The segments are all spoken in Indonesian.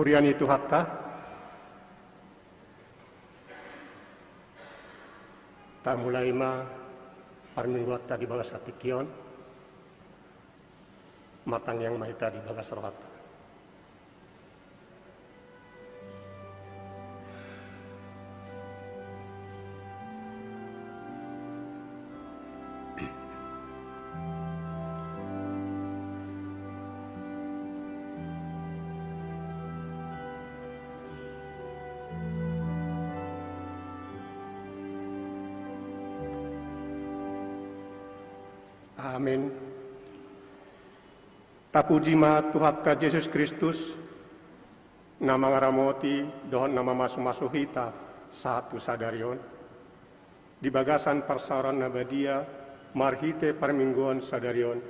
Hurian itu hatta tak mulai ma parminggu hatta di bagas hati kion matang yang mahita di bagas rohata. Amin. Tapuji ma Tuhan ka Yesus Kristus, nama ngaramoti dohon nama masu-masu hita satu sadarion. Di bagasan parsaran nabadia marhite parmingguan sadarion,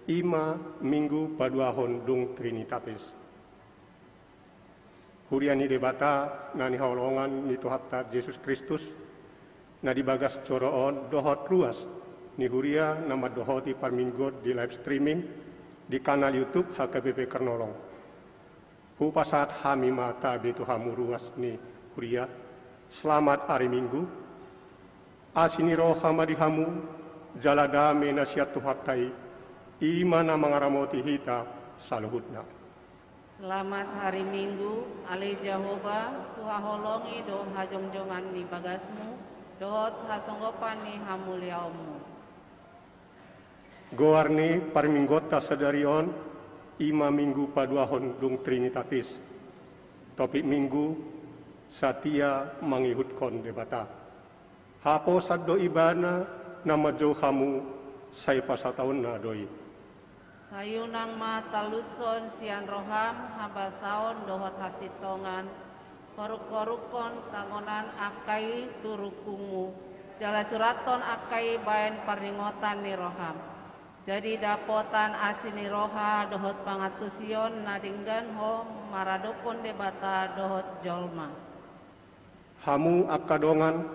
ima minggu paduahon dung Trinitatis. Huriani debata nani haolongan ni Tuhan ka Yesus Kristus, na di bagas coroon dohot luas. Ni huria nama dohoti parminggot di live streaming di kanal YouTube HKBP Kernolong. Upasat hami mata betu hamu ruas ni huria. Selamat hari Minggu. Asini roh hamadi hamu jaladame nasihat tuhatai imana mangaramoti hita saluhutna. Selamat hari Minggu, Ali Jehovah, Tuha holongi doh hajongjongan ni bagasmu, dohot hasonggopan ni hamuliaumu. Goarni parminggota sadarion ima minggu paduahon dung Trinitatis. Topik minggu satia mangihutkon debata. Hapo saddo ibana nama johamu say pasataon na doi. Sayunang mataluson sian roham habasaon dohot hasitongan. Koruk-korukon tangonan akai turukungu. Jala suraton akai bayan parningotan ni roham. Jadi dapotan asini roha dohot pangatusion nadinggan ho maradopon debata dohot jolma. Hamu akadongan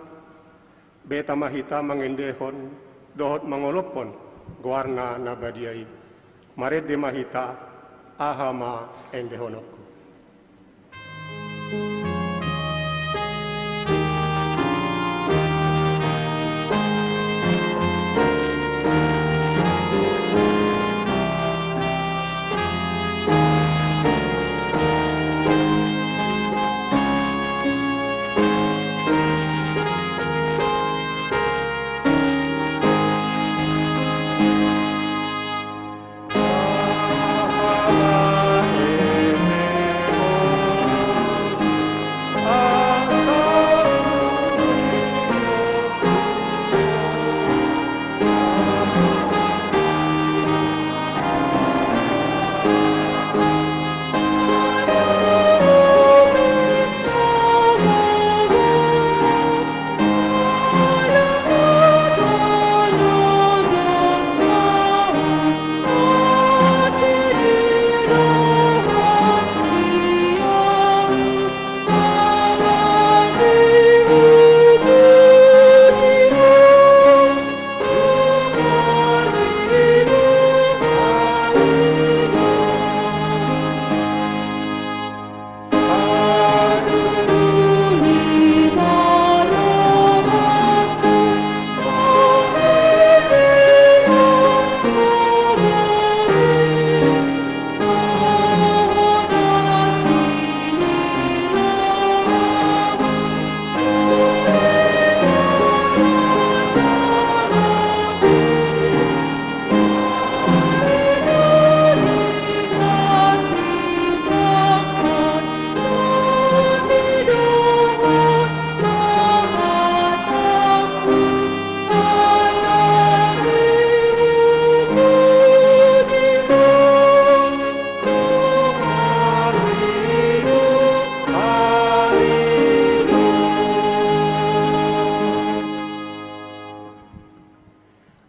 beta mahita mengendehon dohot mangolopon goarna nabadiai. Maret de mahita ahama endehonok.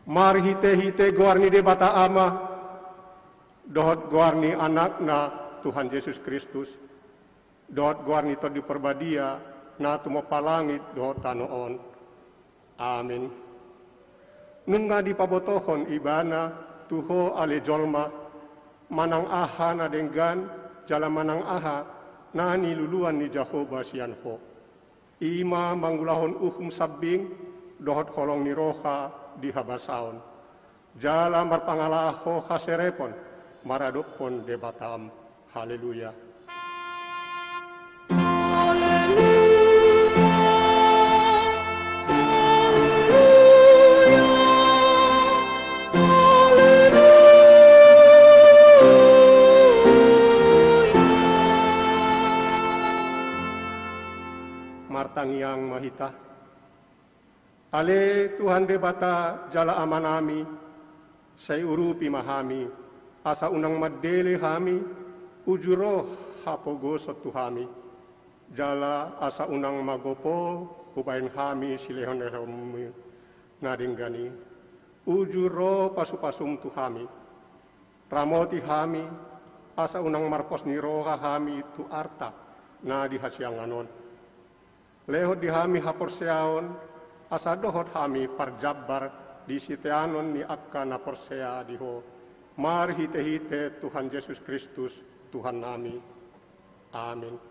Mari hite-hite goarni debata ama, dohot goarni anak na Tuhan Yesus Kristus, dohot goarni to di perbadia na tumo palangit dohot tanoon. Amin. Nungga di pabotohon ibana tuho ale jolma, manang aha na denggan, jala manang aha, nani luluan ni Jehovah sian ho. Ima manggulahon sabbing dohot holong ni roha di habasaon. Jala marpangalaho haserepon maradopon debatam. Haleluya. Martangiang mahita. Ale Tuhan debata jala amanami, say urupi mahami, asa unang madele hami, ujuro hapogoso tuhami. Jala asa unang magopo, ubayin hami silehon elhomi nadinggani. Ujuro pasupasum tuhami. Ramoti hami, asa unang marpos niroha hami tu arta, na dihasyanganon. Lehot di hami haporseaon, asa dohot hami parjabbar di siteanon ni akka na porsea diho. Mar hite-hite Tuhan Yesus Kristus, Tuhan nami. Amin.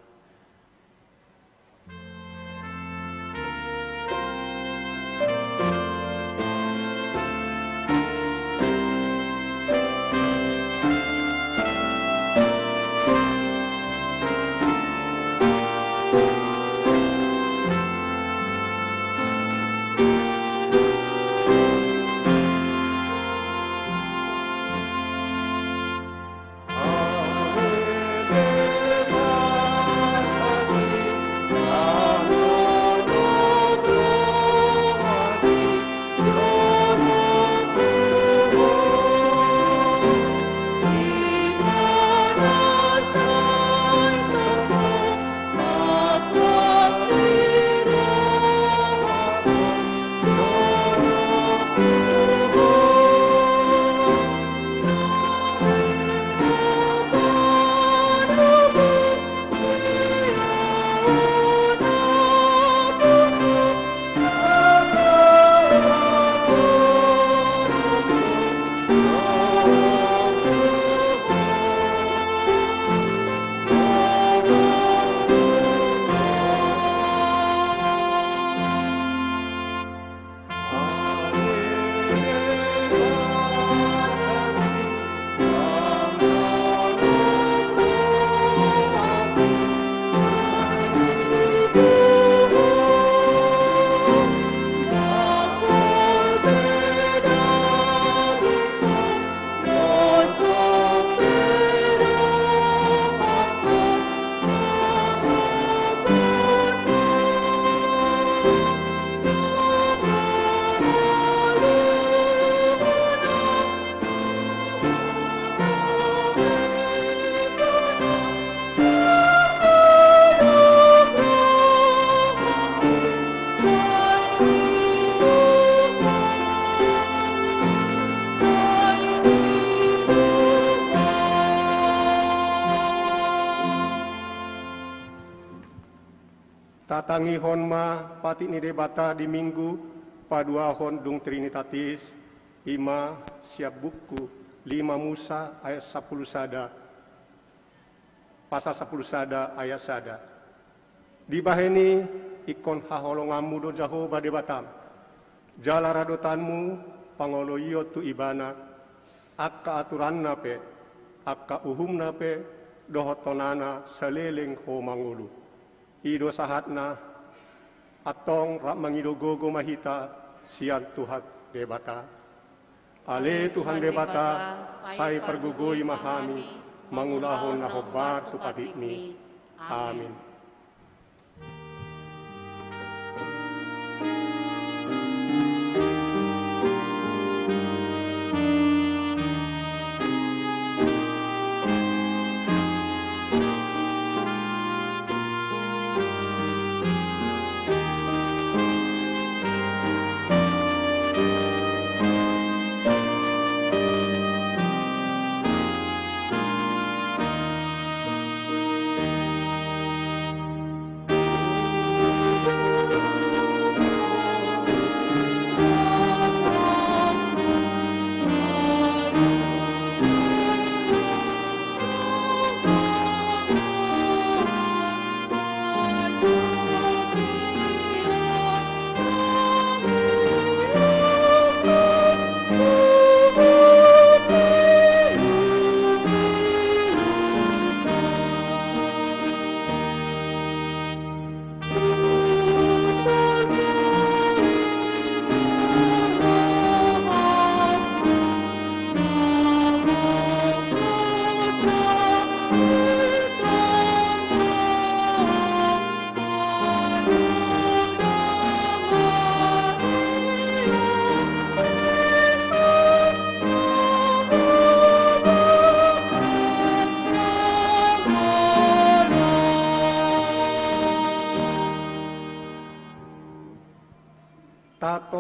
Tatangihon ma pati ni debata di minggu paduahon dung Trinitatis ima siap buku 5 Musa ayat 10 sada pasal 10 sada ayat sada di baheni ikon haholongamu do Jehovah debatam jala radotanmu pangolo iyo tu ibana akka aturan nape akka uhum nape dohotonana seleleng ho mangulu ido sahatna atong rak mangidogogo mahita sian Tuhan debata. Ale Tuhan debata, say pergugoi mahami, mangulahon na hobar tupatimi. Amin.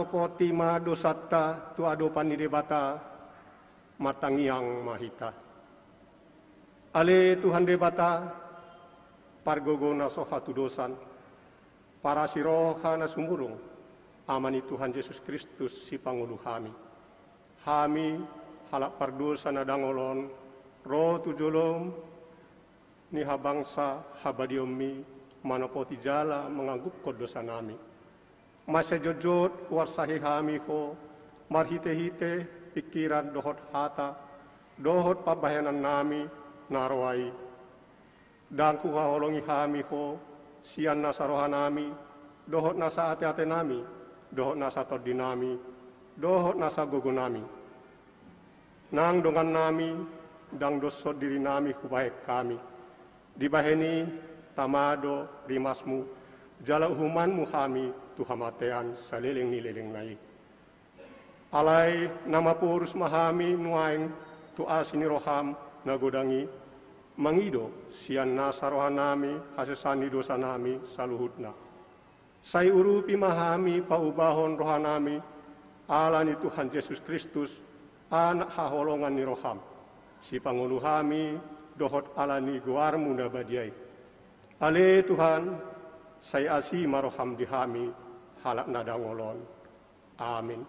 manopoti ma dosatta tu ado panidebata matangiang mahita. Ale Tuhan debata pargogo na sohatu dosan para siroha na sumurung amani Tuhan Yesus Kristus si pangulu hami. Hami halak pardosa na dangolon ro tujolom ni habangsa habadiomi manopoti jala mengangguk dosa nami. Masa jojot warsahi hami ho marhite-hite pikiran dohot hata dohot pabayanan nami narwai dan kuhaholongi hami ho sian nasa rohanami dohot nasa ate-ate nami dohot nasa todinami dohot nasa gogonami nang dongan nami dang dosot diri nami kubaik kami dibaheni tamado rimasmu jala uhumanmu hami tuhamatean saliling nilileng nai alai nama purus mahami nuaing tu asini roham nagodangi mangido sian nasa rohanami hasesani dosa nami saluhutna sai urupi mahami paubahon rohanami alani Tuhan Yesus Kristus anak haholongan ni roham si panguluhami dohot alani guarmu nabadiai ale Tuhan sai asi maroham dihami halak nadangolon amin.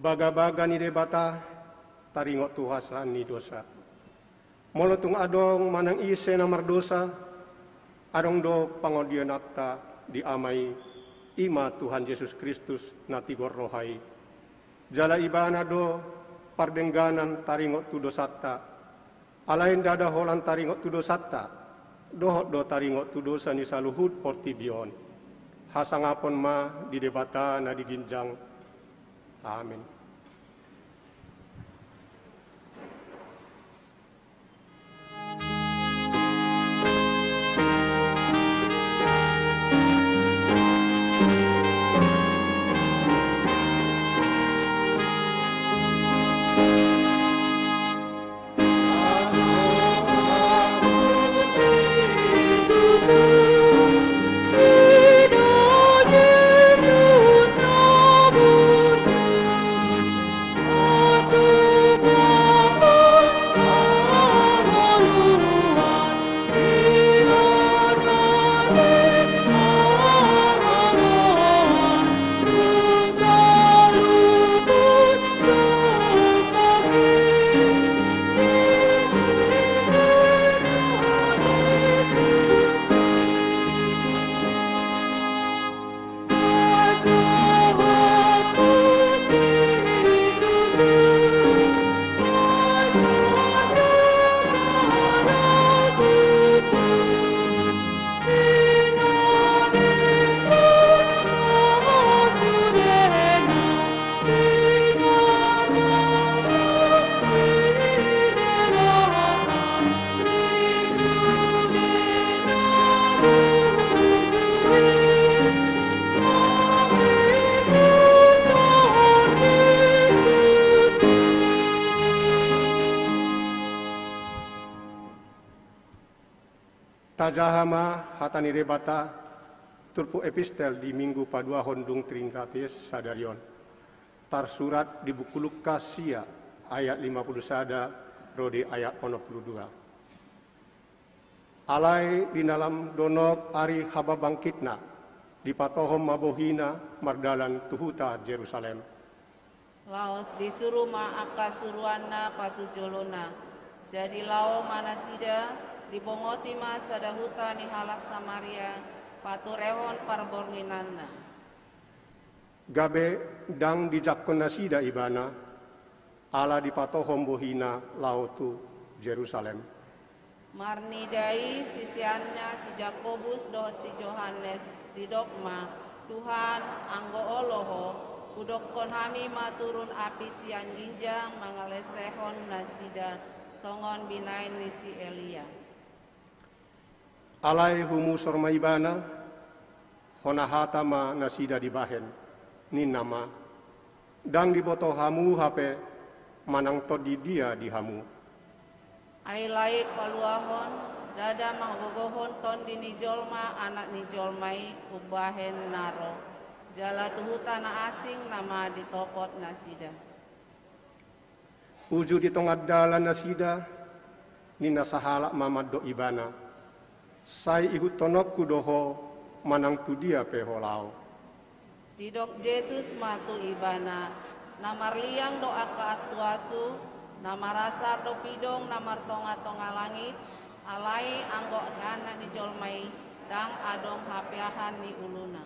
Baga-baga ni debata taringot tuhasan ni dosa. Molotung adong manang ise na mardosa, adong do pangodianatta diamai ima Tuhan Yesus Kristus na tigor rohai. Jala ibana do pardengganan taringot tu dosatta, alain dada holan taringot tu dosatta, dohot do taringot tu dosa ni saluhut portibion. Hasangapon ma di debata na diginjang. Amin. Tajahama hatani rebata turpu epistel di minggu padua hondung Trinitatis sadarion. Tarsurat di buku Lukas sia ayat 50 sada rode ayat 62. Alai di dalam donok ari haba bangkitna di patohom mabohina mardalan tuhuta Jerusalem. Laos disuruh aka suruanna patujolona. Jadi lao manasida dibongoti ma sadahuta ni halak Samaria paturehon parbornginanna. Gabe dang dijakkon nasida ibana ala di patohom bohina lautu Jerusalem. Marnidai sisiannya si Jakobus dohot si Johannes di dogma Tuhan anggo oloho udokkon hami maturun api sian ginjang mangalesehon nasida songon binain nisi Elia. Alai humu sorma ibana honahata ma nasida dibahen nin nama dang diboto hamu hape manang todi dia di hamu. Ailai paluahon dada manggogohon ton dini jolma anak ni jolmai ubahen naro jala tuhutana asing nama ditopot nasida. Uju di tongad dalan nasida nina sahala mamado ibana sai ihut tonok kudoho manang tu dia peholao. Didok Yesus matu ibana namar liang doa ka atuasu namar rasar do pidong namar tonga-tonga langit alai anggo anak ni jolmai dang adong hapeahan ni uluna.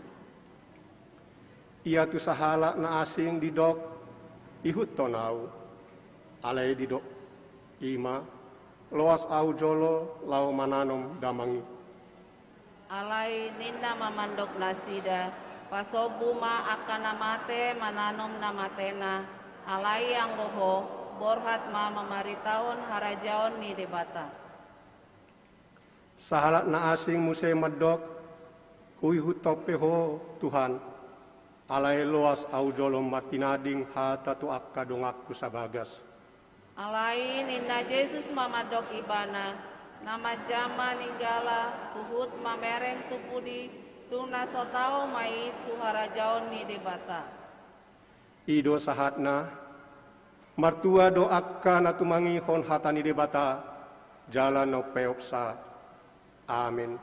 Ia tu sahala na asing didok ihut tonau alai didok ima loas au jolo lau mananom damangi. Alai ninda mamandok nasida pasobu ma akan namate mananom namatena alai anggoho borhat ma mamaritaon harajaon ni debata. Sahalat na asing muse madok huihut topeho Tuhan alai loas au jolo martinading hata tu akka dongakku sabagas. Alai ninda Yesus mamadok ibana nama jama ninggala tuhut mamereng tupudi tuna sotao mai tuharajaon ni debata. Ido sahatna martua do akka na tumangi hon hatani debata jalan no peopsa. Amin.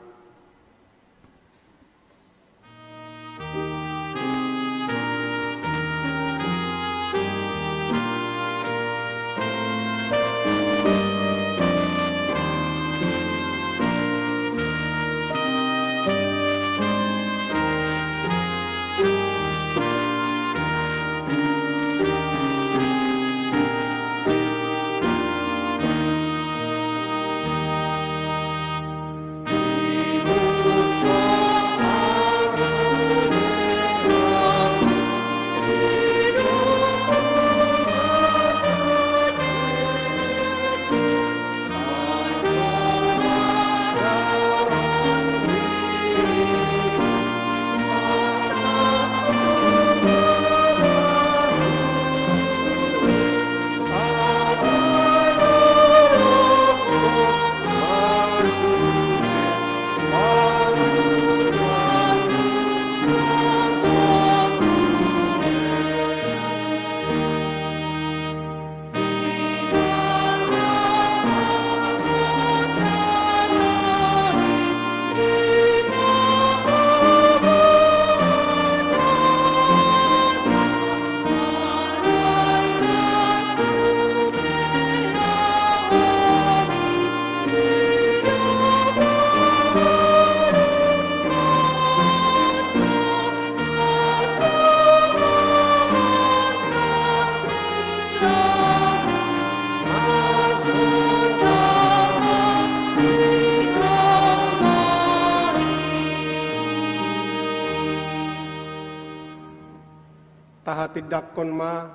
Tahatidakkon ma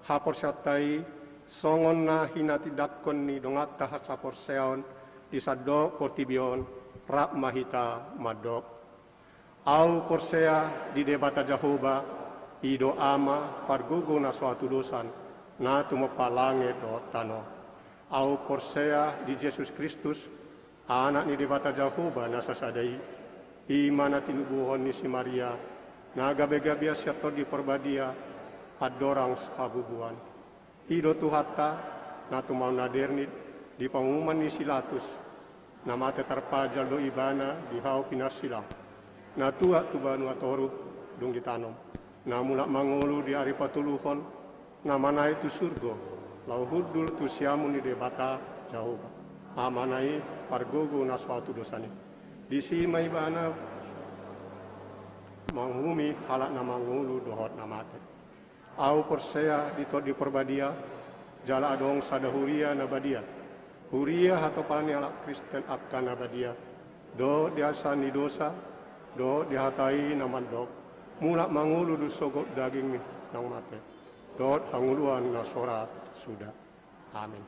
hapor syatai songon na hinatidakkon ni dongat tahat sapor seon di saddo portibion rak mahita madok. Au porsea di debata Jahoba ido ama pargugo na suatu dosan na tumapalange do tano. Au porsea di Yesus Kristus anak ni debata Jahoba na sasadai imana tinubuhon ni si Maria nagabe-gabe siato di perbadia adorang sabubuan. Ido tuhata na tumau nadernit di pengumuman ni silatus nama terpajal do ibana di hau pinasilang. na tua tu banu atoru dung ditanom. Na mulak mangulu di ari patuluhon, na manai tu surgo, lau hudul tu siamun di debata Jehovah. Amanai pargogo na suatu dosani. Disi mai bana manghumi halak na mangulu dohot na mate. Au persea di perbadia, jala adong sada huria na badia. Huria hatopani alak Kristen akan na badia. Do diasa ni dosa, do dihatai na mandok. Mulak mangulu du sogot daging ni nang mate. Dot hanguluan na sorat sudah. Amin.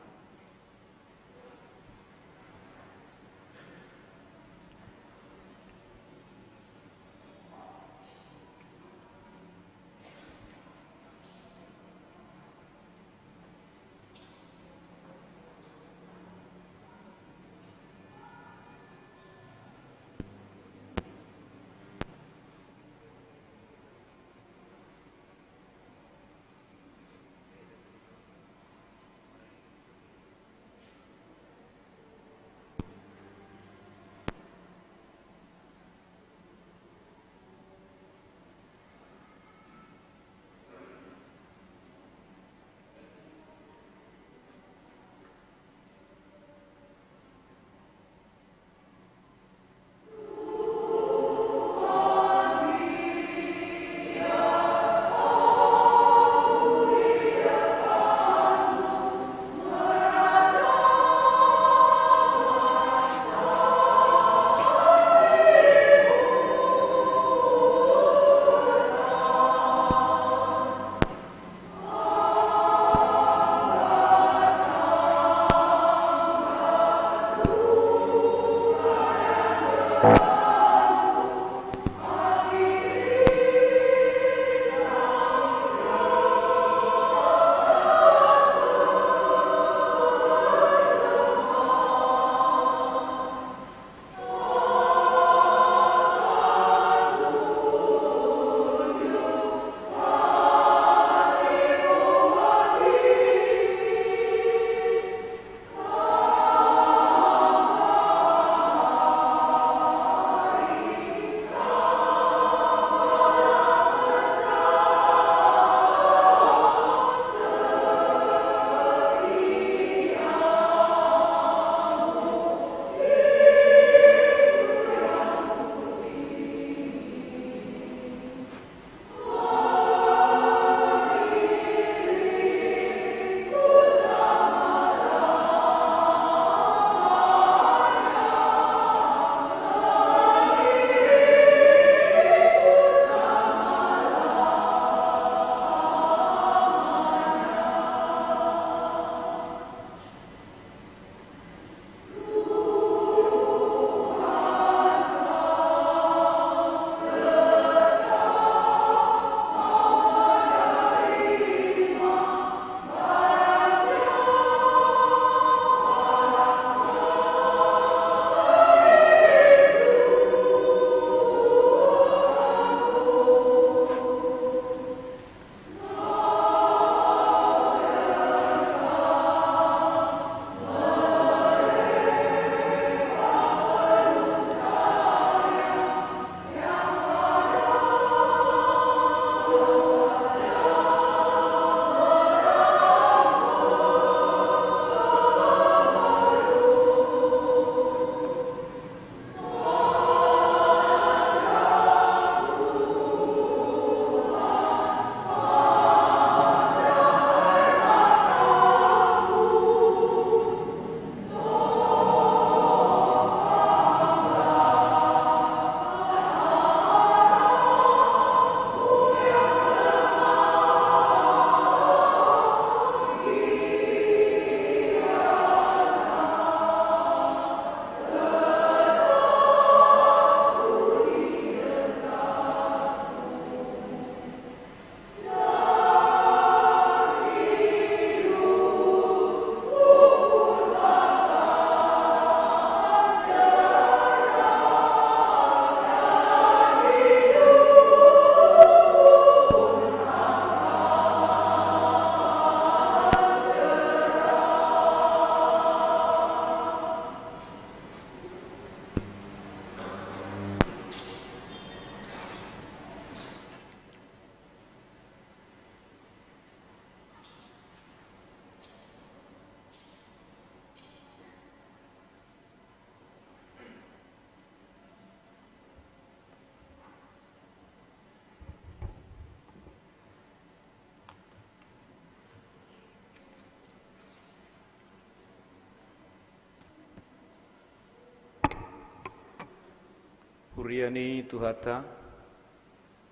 huriani tuhata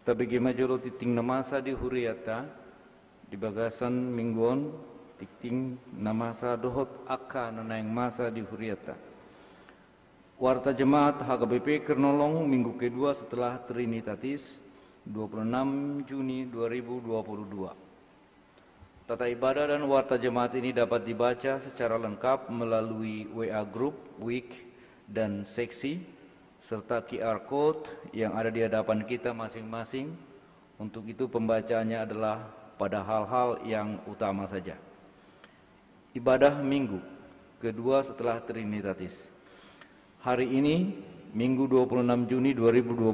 tabegi majolo titing namasa di huriata di bagasan mingguon titing namasa dohot akka nanaing masa di huriata. Warta Jemaat HKBP Kernolong minggu kedua setelah Trinitatis 26 Juni 2022. Tata ibadah dan warta jemaat ini dapat dibaca secara lengkap melalui WA Group, Week, dan Seksi, serta QR Code yang ada di hadapan kita masing-masing. Untuk itu pembacaannya adalah pada hal-hal yang utama saja. Ibadah minggu kedua setelah Trinitatis. Hari ini, Minggu 26 Juni 2022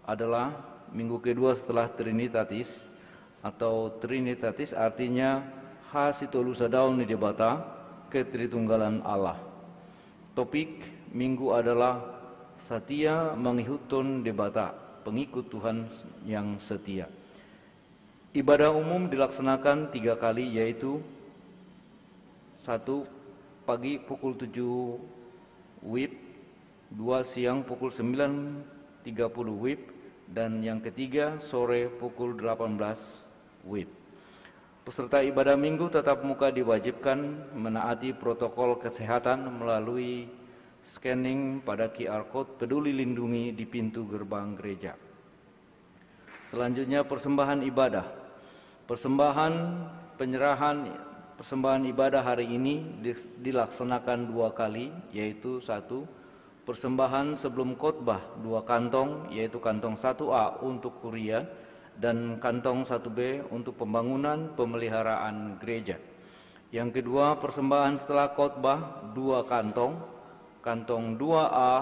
adalah minggu kedua setelah Trinitatis, atau Trinitatis artinya Hasitolusa Daun di Debata, Ketritunggalan Allah. Topik minggu adalah Satia Mengihutun Debata, pengikut Tuhan yang setia. Ibadah umum dilaksanakan 3 kali, yaitu 1. Pagi pukul 7 WIB, 2 siang pukul 9.30 WIB, dan yang ketiga sore pukul 18 WIB. Peserta ibadah minggu tatap muka diwajibkan menaati protokol kesehatan melalui scanning pada QR Code Peduli Lindungi di pintu gerbang gereja. Selanjutnya persembahan ibadah. Persembahan ibadah hari ini dilaksanakan 2 kali, yaitu 1. Persembahan sebelum khotbah 2 kantong, yaitu kantong 1A untuk kuria dan kantong 1B untuk pembangunan pemeliharaan gereja. Yang kedua, persembahan setelah khotbah 2 kantong, kantong 2A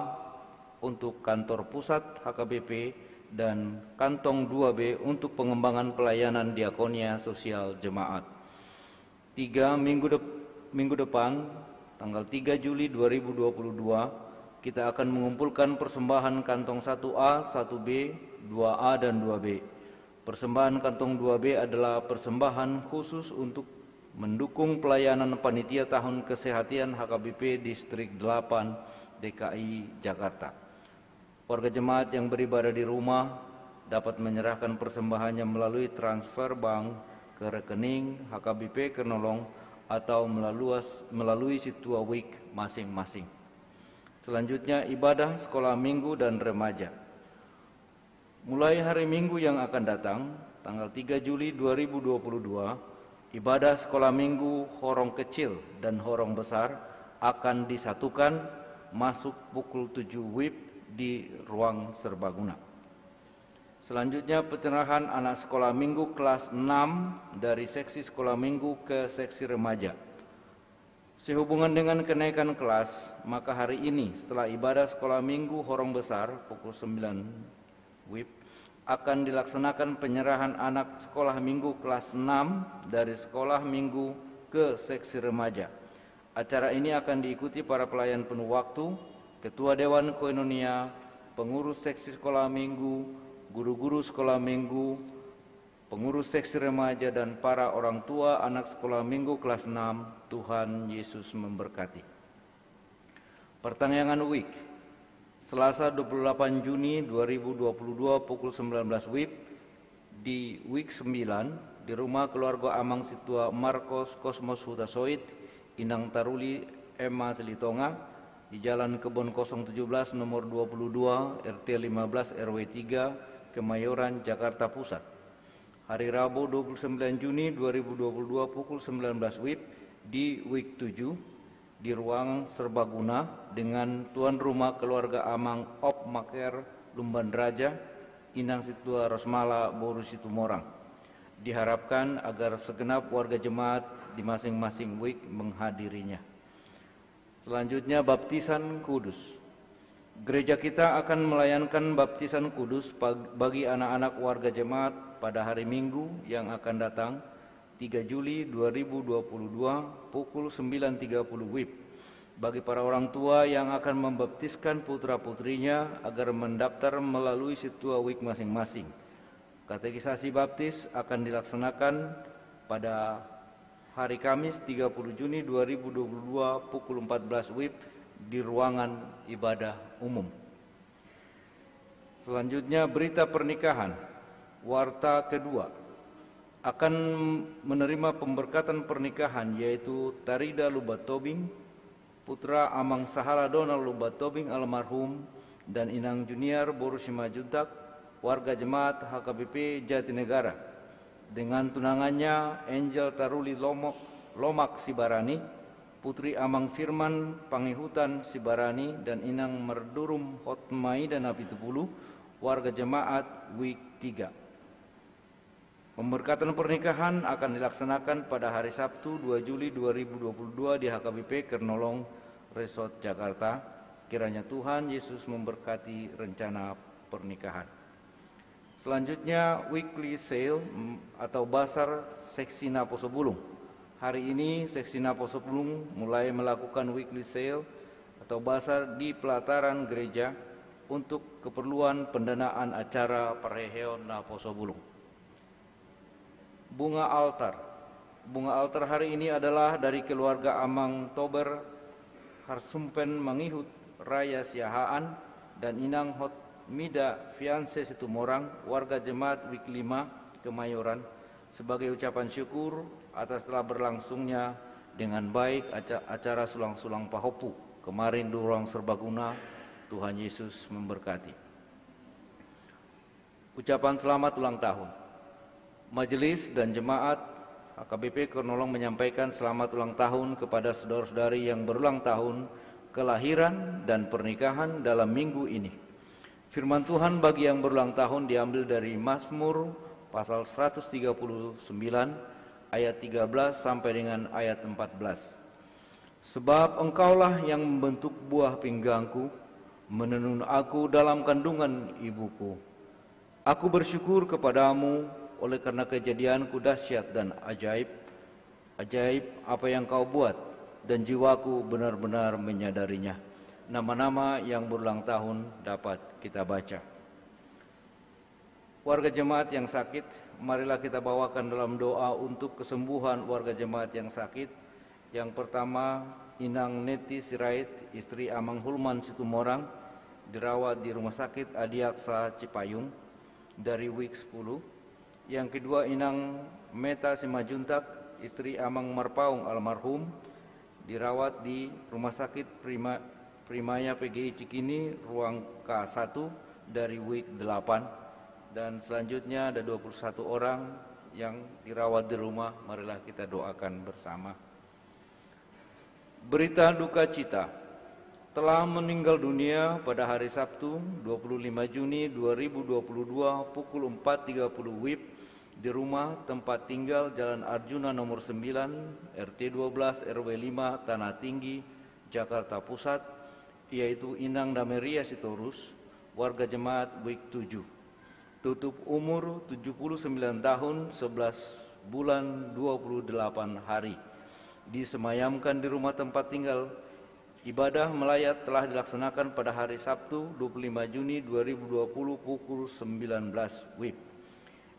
untuk kantor pusat HKBP dan kantong 2B untuk pengembangan pelayanan diakonia sosial jemaat. 3. Minggu depan, tanggal 3 Juli 2022, kita akan mengumpulkan persembahan kantong 1A, 1B, 2A, dan 2B. Persembahan kantong 2B adalah persembahan khusus untuk mendukung pelayanan panitia tahun kesehatan HKBP Distrik 8 DKI Jakarta. Warga jemaat yang beribadah di rumah dapat menyerahkan persembahannya melalui transfer bank ke rekening HKBP Kernolong atau melalui Situa Week masing-masing. Selanjutnya ibadah sekolah minggu dan remaja. Mulai hari Minggu yang akan datang, tanggal 3 Juli 2022, ibadah sekolah minggu horong kecil dan horong besar akan disatukan masuk pukul 7 WIB di ruang serbaguna. Selanjutnya pencerahan anak sekolah minggu kelas 6 dari seksi sekolah minggu ke seksi remaja. Sehubungan dengan kenaikan kelas, maka hari ini setelah ibadah sekolah minggu horong besar pukul 9 WIB akan dilaksanakan penyerahan anak sekolah minggu kelas 6 dari sekolah minggu ke seksi remaja. Acara ini akan diikuti para pelayan penuh waktu, ketua Dewan Koinonia, pengurus seksi sekolah minggu, guru-guru sekolah minggu, pengurus seksi remaja, dan para orang tua anak sekolah minggu kelas 6. Tuhan Yesus memberkati. Pertanyaan Week, Selasa 28 Juni 2022 pukul 19 WIB di Week 9 di rumah keluarga Amang Situa Marcos Cosmos Hutasoid, Inang Taruli, Emma Selitonga, di Jalan Kebon 017 nomor 22 RT 15 RW 3 Kemayoran, Jakarta Pusat. Hari Rabu 29 Juni 2022 pukul 19 WIB di Week 7 di ruang serbaguna dengan tuan rumah keluarga Amang Op Maker Lumban Raja, Inang Situa Rosmala Boru Situmorang. Diharapkan agar segenap warga jemaat di masing-masing week menghadirinya. Selanjutnya baptisan kudus. Gereja kita akan melayankan baptisan kudus bagi anak-anak warga jemaat pada hari Minggu yang akan datang 3 Juli 2022 pukul 9.30 WIB. Bagi para orang tua yang akan membaptiskan putra-putrinya agar mendaftar melalui Situa Week masing-masing. Katekisasi baptis akan dilaksanakan pada hari Kamis 30 Juni 2022 pukul 14 WIB di ruangan ibadah umum. Selanjutnya berita pernikahan, warta kedua. Akan menerima pemberkatan pernikahan yaitu Tarida Lubatobing, putra Amang Sahala Donald Lubatobing almarhum, dan Inang Junior Borusima Juntak, warga jemaat HKBP Jatinegara, dengan tunangannya Angel Taruli Lomak Sibarani, putri Amang Firman Pangihutan Sibarani, dan Inang Merdurum Hotmai dan Apitupulu, warga jemaat Wik 3. Pemberkatan pernikahan akan dilaksanakan pada hari Sabtu 2 Juli 2022 di HKBP Kernolong Resort Jakarta. Kiranya Tuhan Yesus memberkati rencana pernikahan. Selanjutnya weekly sale atau basar Seksi Naposo Bulung. Hari ini Seksi Naposo Bulung mulai melakukan weekly sale atau basar di pelataran gereja untuk keperluan pendanaan acara Pareheon Naposo Bulung. Bunga altar. Bunga altar hari ini adalah dari keluarga Amang Tober Harsumpen Mangihut Raya Siahaan dan Inang Hotmida Fiance Situmorang, warga jemaat Wik 5 Kemayoran, sebagai ucapan syukur atas telah berlangsungnya dengan baik acara sulang-sulang Pahopu kemarin di ruang serbaguna. Tuhan Yesus memberkati. Ucapan selamat ulang tahun. Majelis dan jemaat HKBP Kernolong menyampaikan selamat ulang tahun kepada saudara-saudari yang berulang tahun kelahiran dan pernikahan dalam minggu ini. Firman Tuhan bagi yang berulang tahun diambil dari Mazmur pasal 139 ayat 13 sampai dengan ayat 14. Sebab engkaulah yang membentuk buah pinggangku, menenun aku dalam kandungan ibuku. Aku bersyukur kepadamu oleh karena kejadianku dahsyat dan ajaib. Ajaib apa yang kau buat, dan jiwaku benar-benar menyadarinya. Nama-nama yang berulang tahun dapat kita baca. Warga jemaat yang sakit, marilah kita bawakan dalam doa untuk kesembuhan warga jemaat yang sakit. Yang pertama, Inang Neti Sirait, istri Amang Hulman Situmorang, dirawat di Rumah Sakit Adiaksa Cipayung dari Wik 10. Yang kedua, Inang Meta Simajuntak, istri Amang Marpaung almarhum, dirawat di Rumah Sakit Primaya PGI Cikini, ruang K1 dari Wik 8. Dan selanjutnya ada 21 orang yang dirawat di rumah. Marilah kita doakan bersama. Berita duka cita. Telah meninggal dunia pada hari Sabtu 25 Juni 2022 pukul 4.30 WIB di rumah tempat tinggal Jalan Arjuna nomor 9 RT 12 RW 5 Tanah Tinggi Jakarta Pusat, yaitu Inang Dameria Sitorus, warga jemaat Wik 7, tutup umur 79 tahun 11 bulan 28 hari, disemayamkan di rumah tempat tinggal. Ibadah melayat telah dilaksanakan pada hari Sabtu 25 Juni 2020 pukul 19 WIB.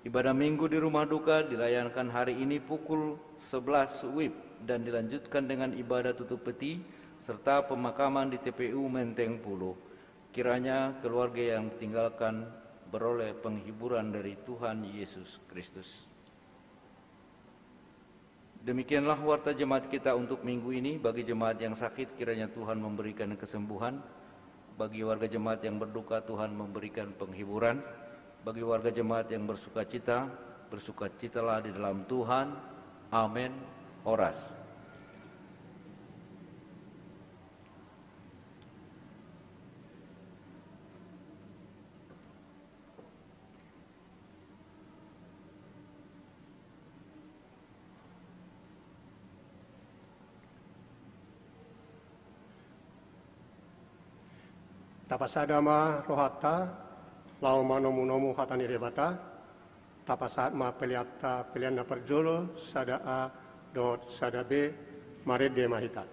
Ibadah minggu di rumah duka dilayankan hari ini pukul 11 WIB dan dilanjutkan dengan ibadah tutup peti serta pemakaman di TPU Menteng Pulo. Kiranya keluarga yang ditinggalkan beroleh penghiburan dari Tuhan Yesus Kristus. Demikianlah warta jemaat kita untuk minggu ini. Bagi jemaat yang sakit, kiranya Tuhan memberikan kesembuhan. Bagi warga jemaat yang berduka, Tuhan memberikan penghiburan. Bagi warga jemaat yang bersukacita, bersukacitalah di dalam Tuhan. Amin. Oras. Tapasadama rohata, lauma nomu hatani rebata, tapasat ma peliata peliana perjolo, sada A dot sada B, marede mahita.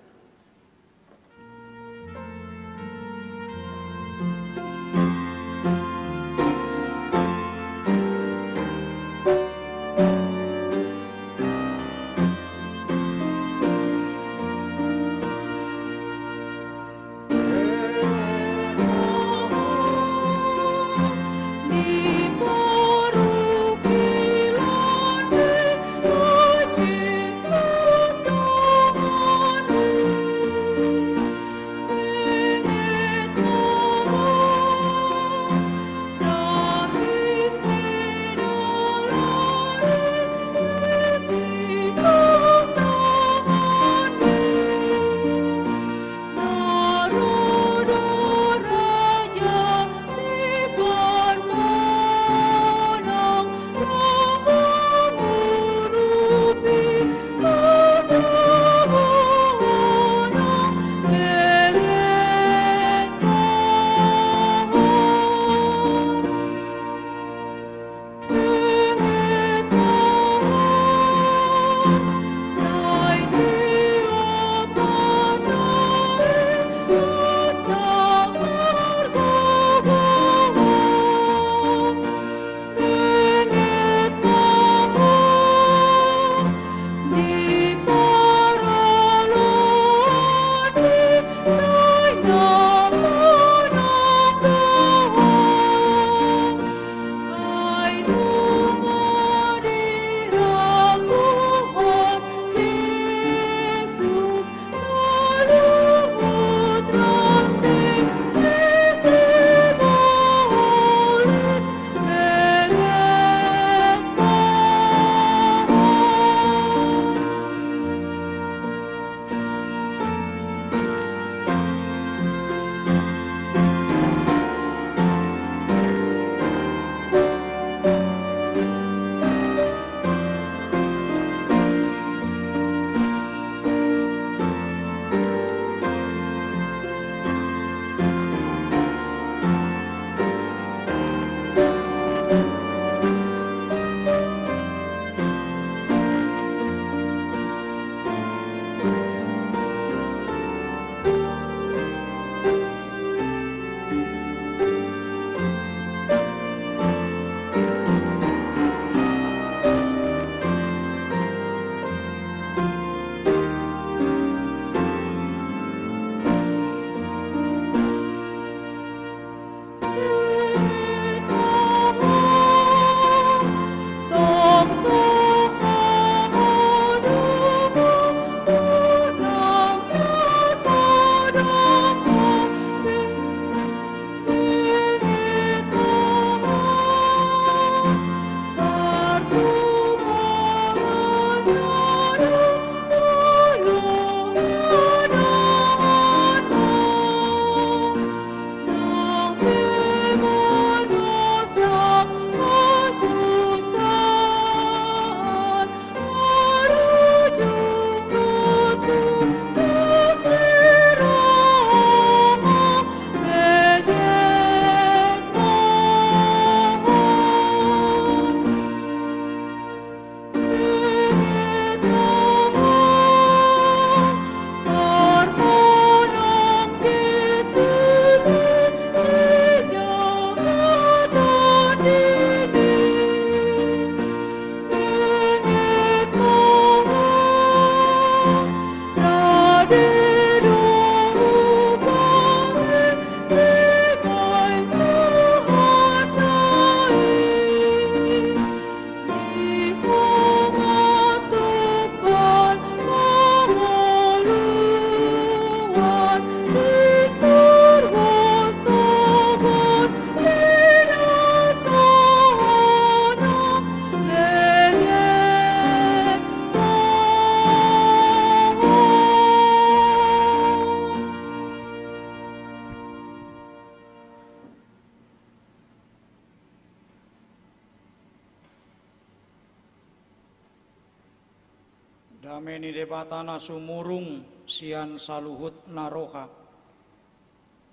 Dameni debatana sumurung sian saluhut naroha.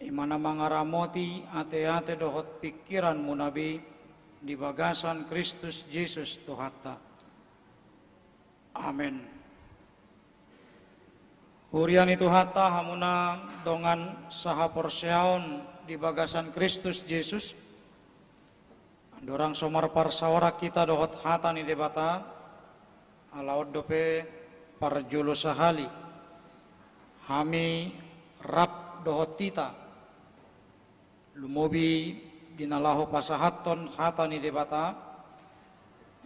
Imana mangaramoti ate-ate dohot pikiran munabi di bagasan Kristus Yesus Tuhatta. Amin. Hurian itu hatta hamuna dongan saha porseaon di bagasan Kristus Yesus. Dorang somar parsawara kita dohot hata ni debata alaud dope parjolo sahali. Hami rap dohot kita lumobi dinalaho pasahaton hata ni debata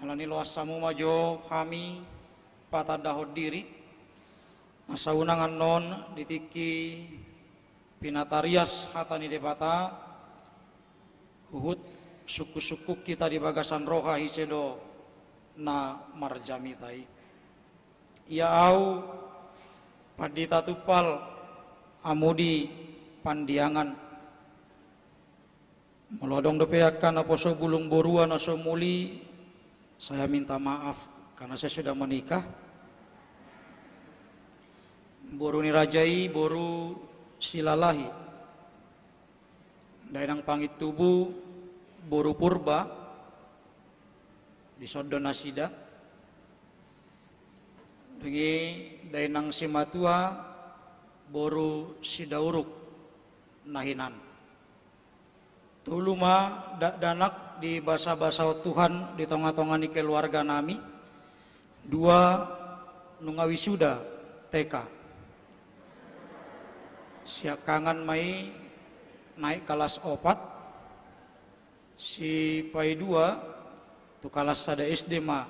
alani loas samu majo kami patah dahot diri. Masa unangan non ditiki pinatarias hatani debata uhut suku-suku kita di bagasan roha hisedo na marjamitai. Ia au padita tupal amudi pandiangan melodong dopeakan aposo bulung boruan aso muli. Saya minta maaf karena saya sudah menikah. Boru nirajai, boru silalahi. Dainang pangit tubuh, boru purba, di sodon nasida. Dengi dainang simatua, boru sidauruk, nahinan. Tuluma danak di basa-basa Tuhan di tengah-tengah ni keluarga nami. Dua nungawisuda TK. Siak kangen mai naik kelas 4, si pai 2 tu kelas sada SD ma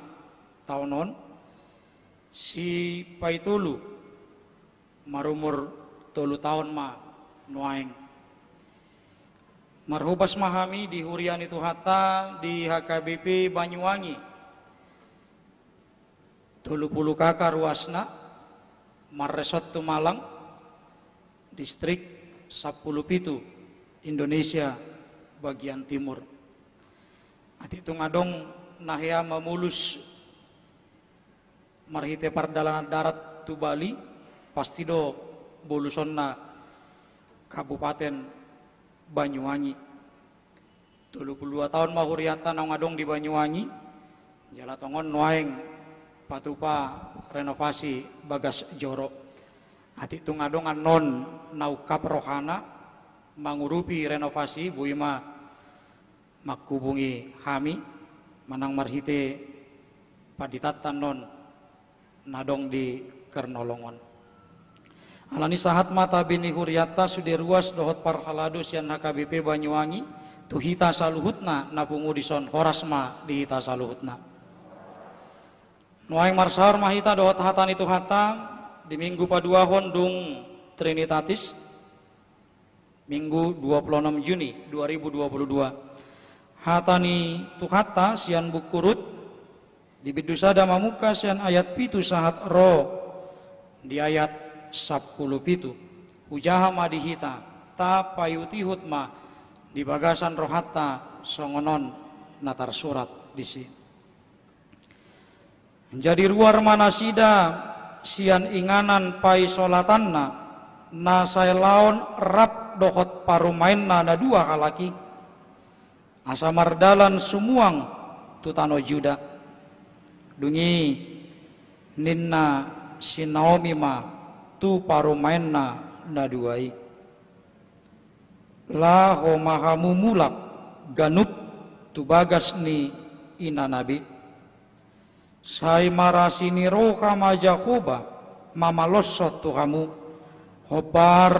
tahunon, si pai tolu marumur 3 tahun ma nuaing. Marhubas mahami di hurian itu hatta di HKBP Banyuwangi 30 kakak ruasna marresot tu Malang distrik 10 pitu Indonesia bagian timur. Ati itu ngadong nahya memulus marhite pardalanan darat tu Bali pasti do bolusonna Kabupaten Banyuwangi. 32 tahun mahuriatan ngadong di Banyuwangi jalatongon nuaing patupa renovasi bagas jorok. Ati itu ngadongan non naukap rohana mangurupi renovasi buima makubungi hami manang marhite paditatan non nadong di kernolongon. Alani sahat mata bini huriata sudah ruas dohot parhaladus yang HKBP Banyuwangi tuhita saluhutna napungu dison horasma di hita saluhutna. Nuaing marsahar mahita dohot hatan itu hata di minggu paduahon dung Trinitatis minggu 26 Juni 2022 hatani tuhata sian bukurut di bidusada mamuka sian ayat pitu sahat ro di ayat 10 pitu ujaha madihita ta payutihut ma di bagasan rohata songonon natar surat disi menjadi ruar manasida sian inganan pai solatanna na saya laon rap dohot parumainna na 2 halaki asa mardalan sumuang tutano juda dungi ninna si Naomi ma tu parumainna na 2 la ho mahamu mulak ganut tu bagas ni ina nabi sai marasini roka majakoba mamalosot tu kamu hobar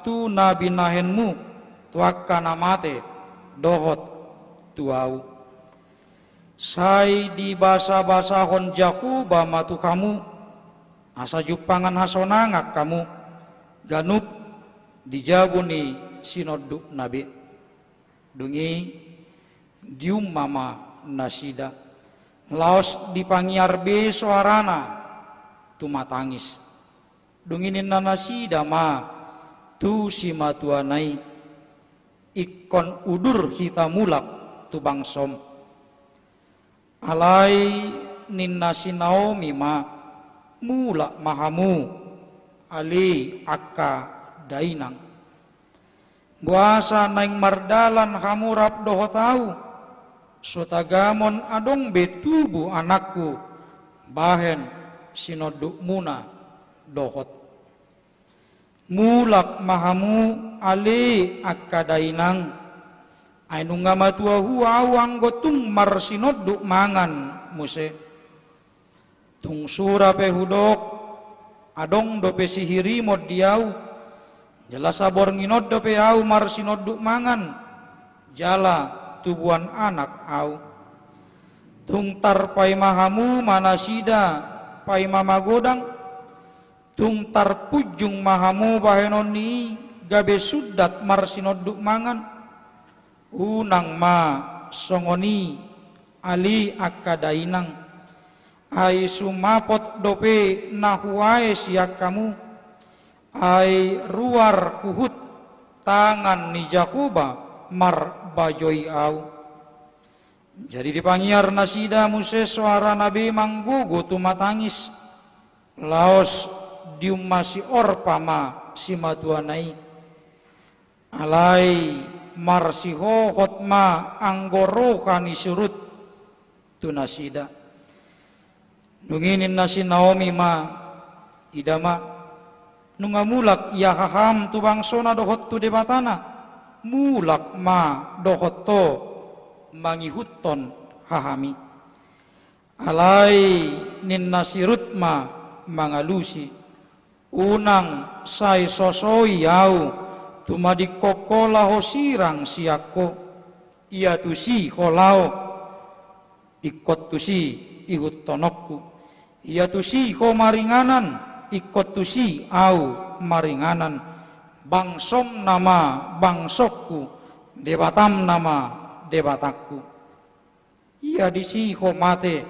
tu nabi nahenmu tuakkan amate dohot tuau sai di basa-basa hon jakoba matu kamu asa jupangan hasonangak kamu ganup dijabuni sinoduk nabi dungi dium mama nasida laos dipangiarbe suarana tumatangis dunginin nanasida ma tu si matuanai ikon udur kita mulak tu bangsom alai ninna si Naomi ma mula mahamu ali akka dainang. Buasa naing mardalan hamurap doho tau, sotagamon adong betubu anakku, bahen sinoduk muna dohot. Mulak mahamu ali akka dainang, ainu ngamatua huau anggotung mar sinoduk mangan muse. Tung surape hudok, adong dope sihiri mod diau, jala sabor nginod dope au mar sinoduk mangan, jala tubuhan anak au. Tung tarpai mahamu manasida pai mama godang, tung tarpujung mahamu bahenoni gabe sudat mar sinoduk mangan, unang ma songoni ali akka dainang, ai sumapot dope nahuae siak kamu, ai ruar huhut tangan ni Jakuba mar bajoi au. Jadi dipangiar nasida muse suara nabi manggugu tumatangis, laos dium masih orpama si matuanai, alai mar si hohot ma anggorohani surut tu nasida. Nunginin nasi Naomi ma idama nungamulak ia haham tu bangsona dohot tu debatana, mulak ma dohot to mangihutton hahami, alai nin nasirut ma mangalusi, unang sai sosoi au tumadi kokola hosirang siako, ia tusi holao ikot tusi ihut tonokku, ia tusi ho maringanan ikot tusi au maringanan, bangsom nama bangsokku, debatam nama debatakku. Ia disi ho mate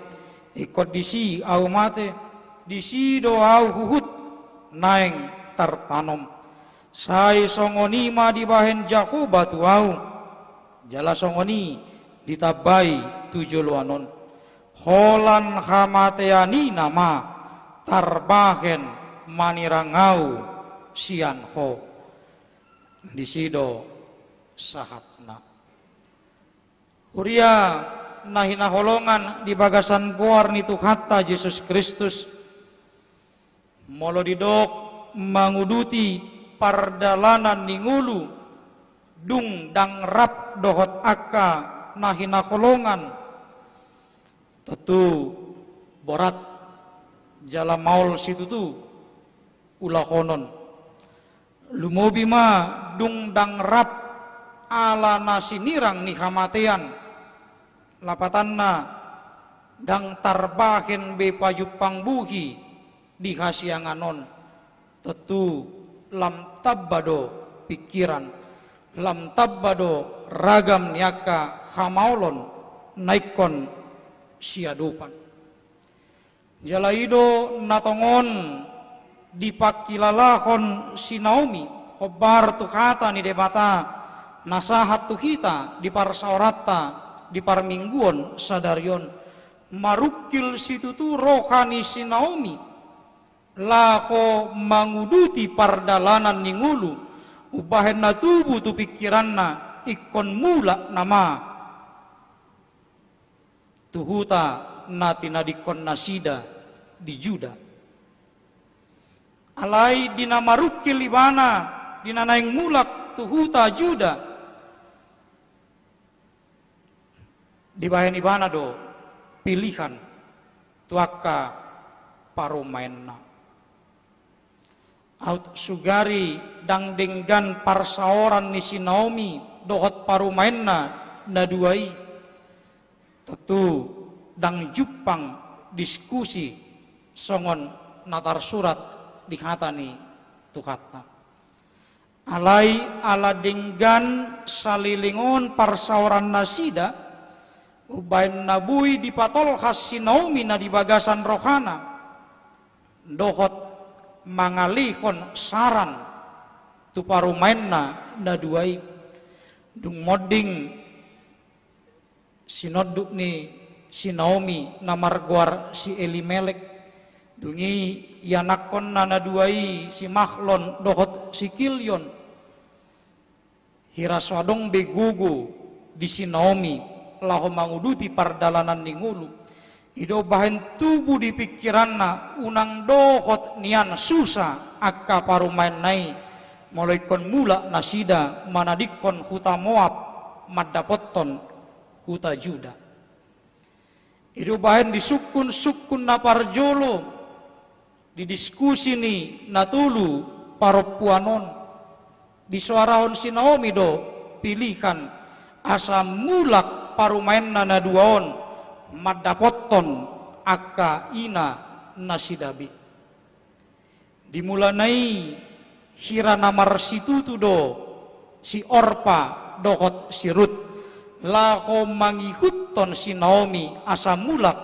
ikot disi au mate, disi do au huhut naeng tartanom, sai songoni ma dibahen Jakuba tu au, jala songoni ditabai tujuluanon, holan hamateani nama tarbahen manirangau sian ho, disido sahatna. Uria nahina holongan di bagasan goar nitu hatta Yesus Kristus, molo didok manguduti pardalanan ningulu, dung dang rap dohot akka nahina holongan, tentu borat jala maul situ tu ulah honon, lumobi ma dung dang rap ala nasi nirang ni hamatean, lapatanna dang tarbahen be pajupang buhi di hasianganon, tentu lam tabbado pikiran, lam tabbado ragam niaka hamaulon naikon siadupan. Jalaido natongon dipakilalahon si Naomi, hobar tu kata ni debata nasahat tu kita di parsaorata di parmingguon sadarion, marukil situ tu rohani si Naomi, laho manguduti pardalanan ningulu, ubahen na tubuh tu pikiranna ikon mula nama tuhuta natina dikon nasida di Juda, alai dina marukil ibana dina naing mulak tuhuta Juda, dibahen ibana do pilihan tuaka parumainna, aut sugari dang denggan parsaoran ni si Naomi dohot parumainna naduai, tentu dang jupang diskusi songon natar surat dikatani tukatna, alai ala denggan salilingon parsaoran nasida, ubain nabui dipatol khas si Naomi na di bagasan rohana, dohot mangalihon saran tu parumainna naduai, dung moding sinoduk ni si Naomi namarguar si Elimelek, Dungi yanakon nana duai si Mahlon dohot si Kilyon. Hiraswadong begugu di si Naomi laho manguduti pardalanan ningulu. Ido bahen tubuh di pikiranna unang dohot nian susah akka parumain nai mulai kon mula nasida manadikon huta Moab maddapoton huta Juda. Ido bahen di sukun na parjolo di diskusi ni natulu paropuanon di suaraon si Naomi do pilihan asa mulak parumain na duaon maddapoton akka ina nasidabi. Dimulanai hira namar situtu do si Orpa dohot si Rut laho mangihutton si Naomi asa mulak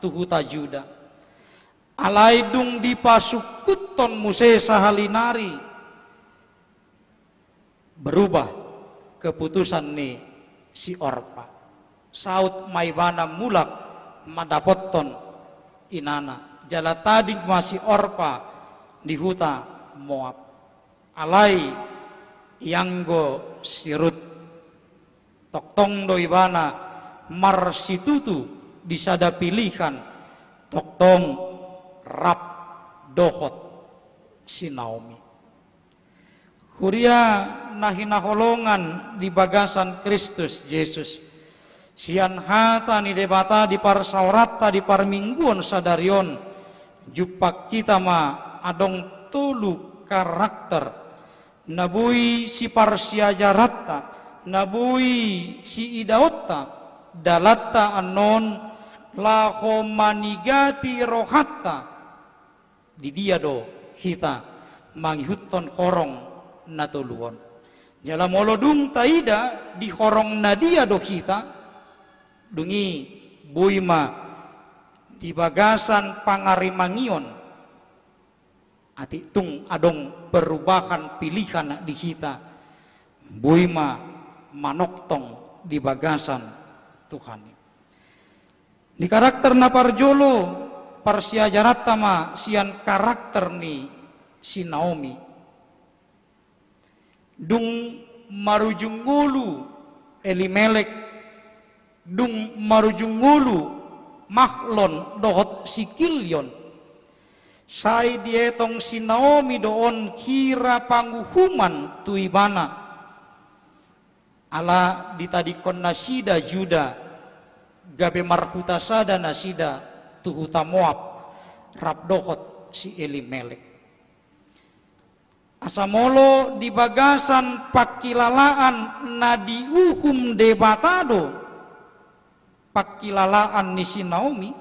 tuhuta Juda. Alaidung dipasukutton muse sahalinari berubah keputusan ni si Orpa. Saut maibana mulak madapotton inana jala tadi masih Orpa di huta Moab. Alai yanggo sirut toktong doibana marsitutu disada pilihan toktong rap dohot si Naomi. Huria nahinaholongan di bagasan Kristus Yesus. Sian hata ni debata di parsaurata di parmingguon sadarion jupak kita ma adong tulu karakter nabui si parsiajarata nabui si idaotta dalatta anon laho manigati rohatta di dia do hita mangihutton horong natuluon jala molodung taida di horong nadia do kita dungi buima di bagasan pangarimangion ati tung adong perubahan pilihan di kita buima manoktong di bagasan Tuhan di karakter na parjolo parsiajarat tama sian karakter ni si Naomi dung marujungulu Elimelek dung marujungulu Mahlon dohot si Kilyon sai dietong si Naomi doon kira panguhuman tuibana ala ditadikon nasida Juda gabe marhutasada nasida tuhuta Moab rabdohot si Elimelek asamolo di bagasan pakilalaan nadiuhum debatado pakilalaan ni si Naomi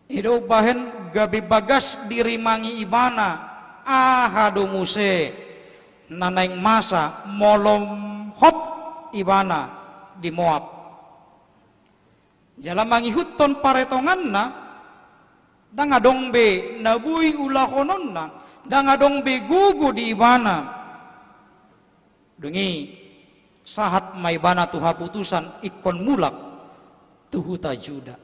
edo bahen gabe bagas dirimangi ibana ahado muse nanaing masa molom hot ibana di Moab jala mangihutton paretongan na dangadong be nabui ulahonon na dangadong be gugu di ibana dungi sahat maibana tuha putusan ikon mulak tuhuta Juda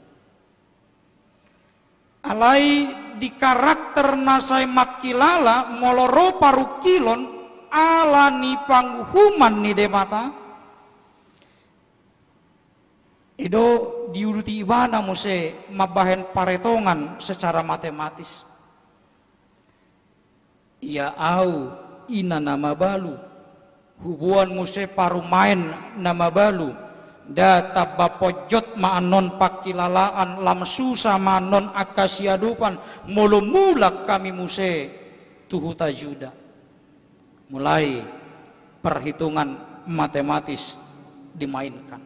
alai di karakter nasai makilala moloro parukilon ala ni panghuman ni demata edo diuruti ibana muse mabahen paretongan secara matematis ia au ina nama balu hubuan muse parumain nama balu data bapojot maanon pakilalaan lam susah maanon akasiadupan mulu mulak kami muse tuhuta Juda mulai perhitungan matematis dimainkan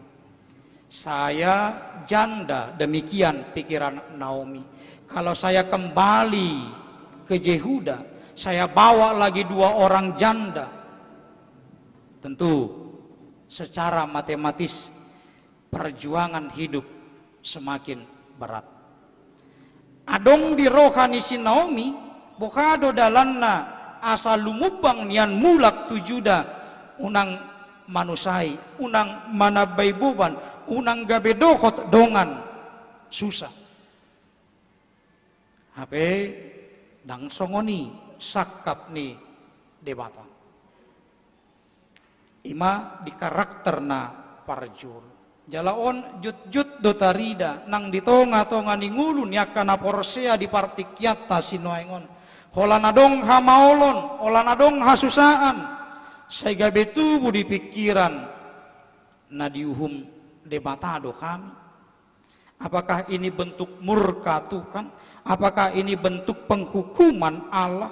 saya janda demikian pikiran Naomi kalau saya kembali ke Yehuda saya bawa lagi 2 orang janda tentu secara matematis perjuangan hidup semakin berat adong di rohani si Naomi bokado dalanna asal lumubang nian mulak tu Juda unang manusai unang manabay buban unang gabe dohot dongan susah HP dang songoni sakap ni debata. Ima di karakterna parjul. Jalaon jut-jut do tarida nang di tonga-tonga ni ngulun yakana porsea di partikyata sinoengon. Holanadong hamaolon, holanadong hasusaan. Saiga betubu di pikiran na diuhum debatado kami. Apakah ini bentuk murka Tuhan? Apakah ini bentuk penghukuman Allah?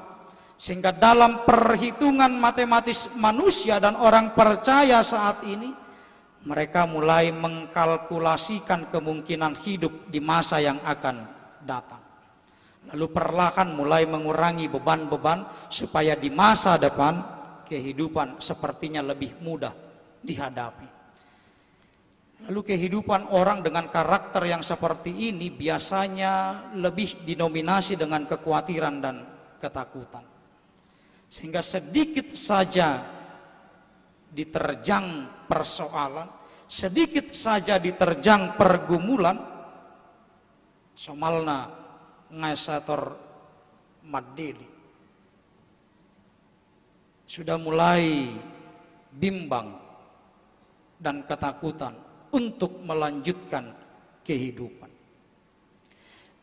Sehingga dalam perhitungan matematis manusia dan orang percaya saat ini, mereka mulai mengkalkulasikan kemungkinan hidup di masa yang akan datang. Lalu perlahan mulai mengurangi beban-beban supaya di masa depan kehidupan sepertinya lebih mudah dihadapi. Lalu kehidupan orang dengan karakter yang seperti ini biasanya lebih dinominasi dengan kekhawatiran dan ketakutan. Sehingga sedikit saja diterjang persoalan, sedikit saja diterjang pergumulan, somalna ngasator maddeli sudah mulai bimbang dan ketakutan untuk melanjutkan kehidupan.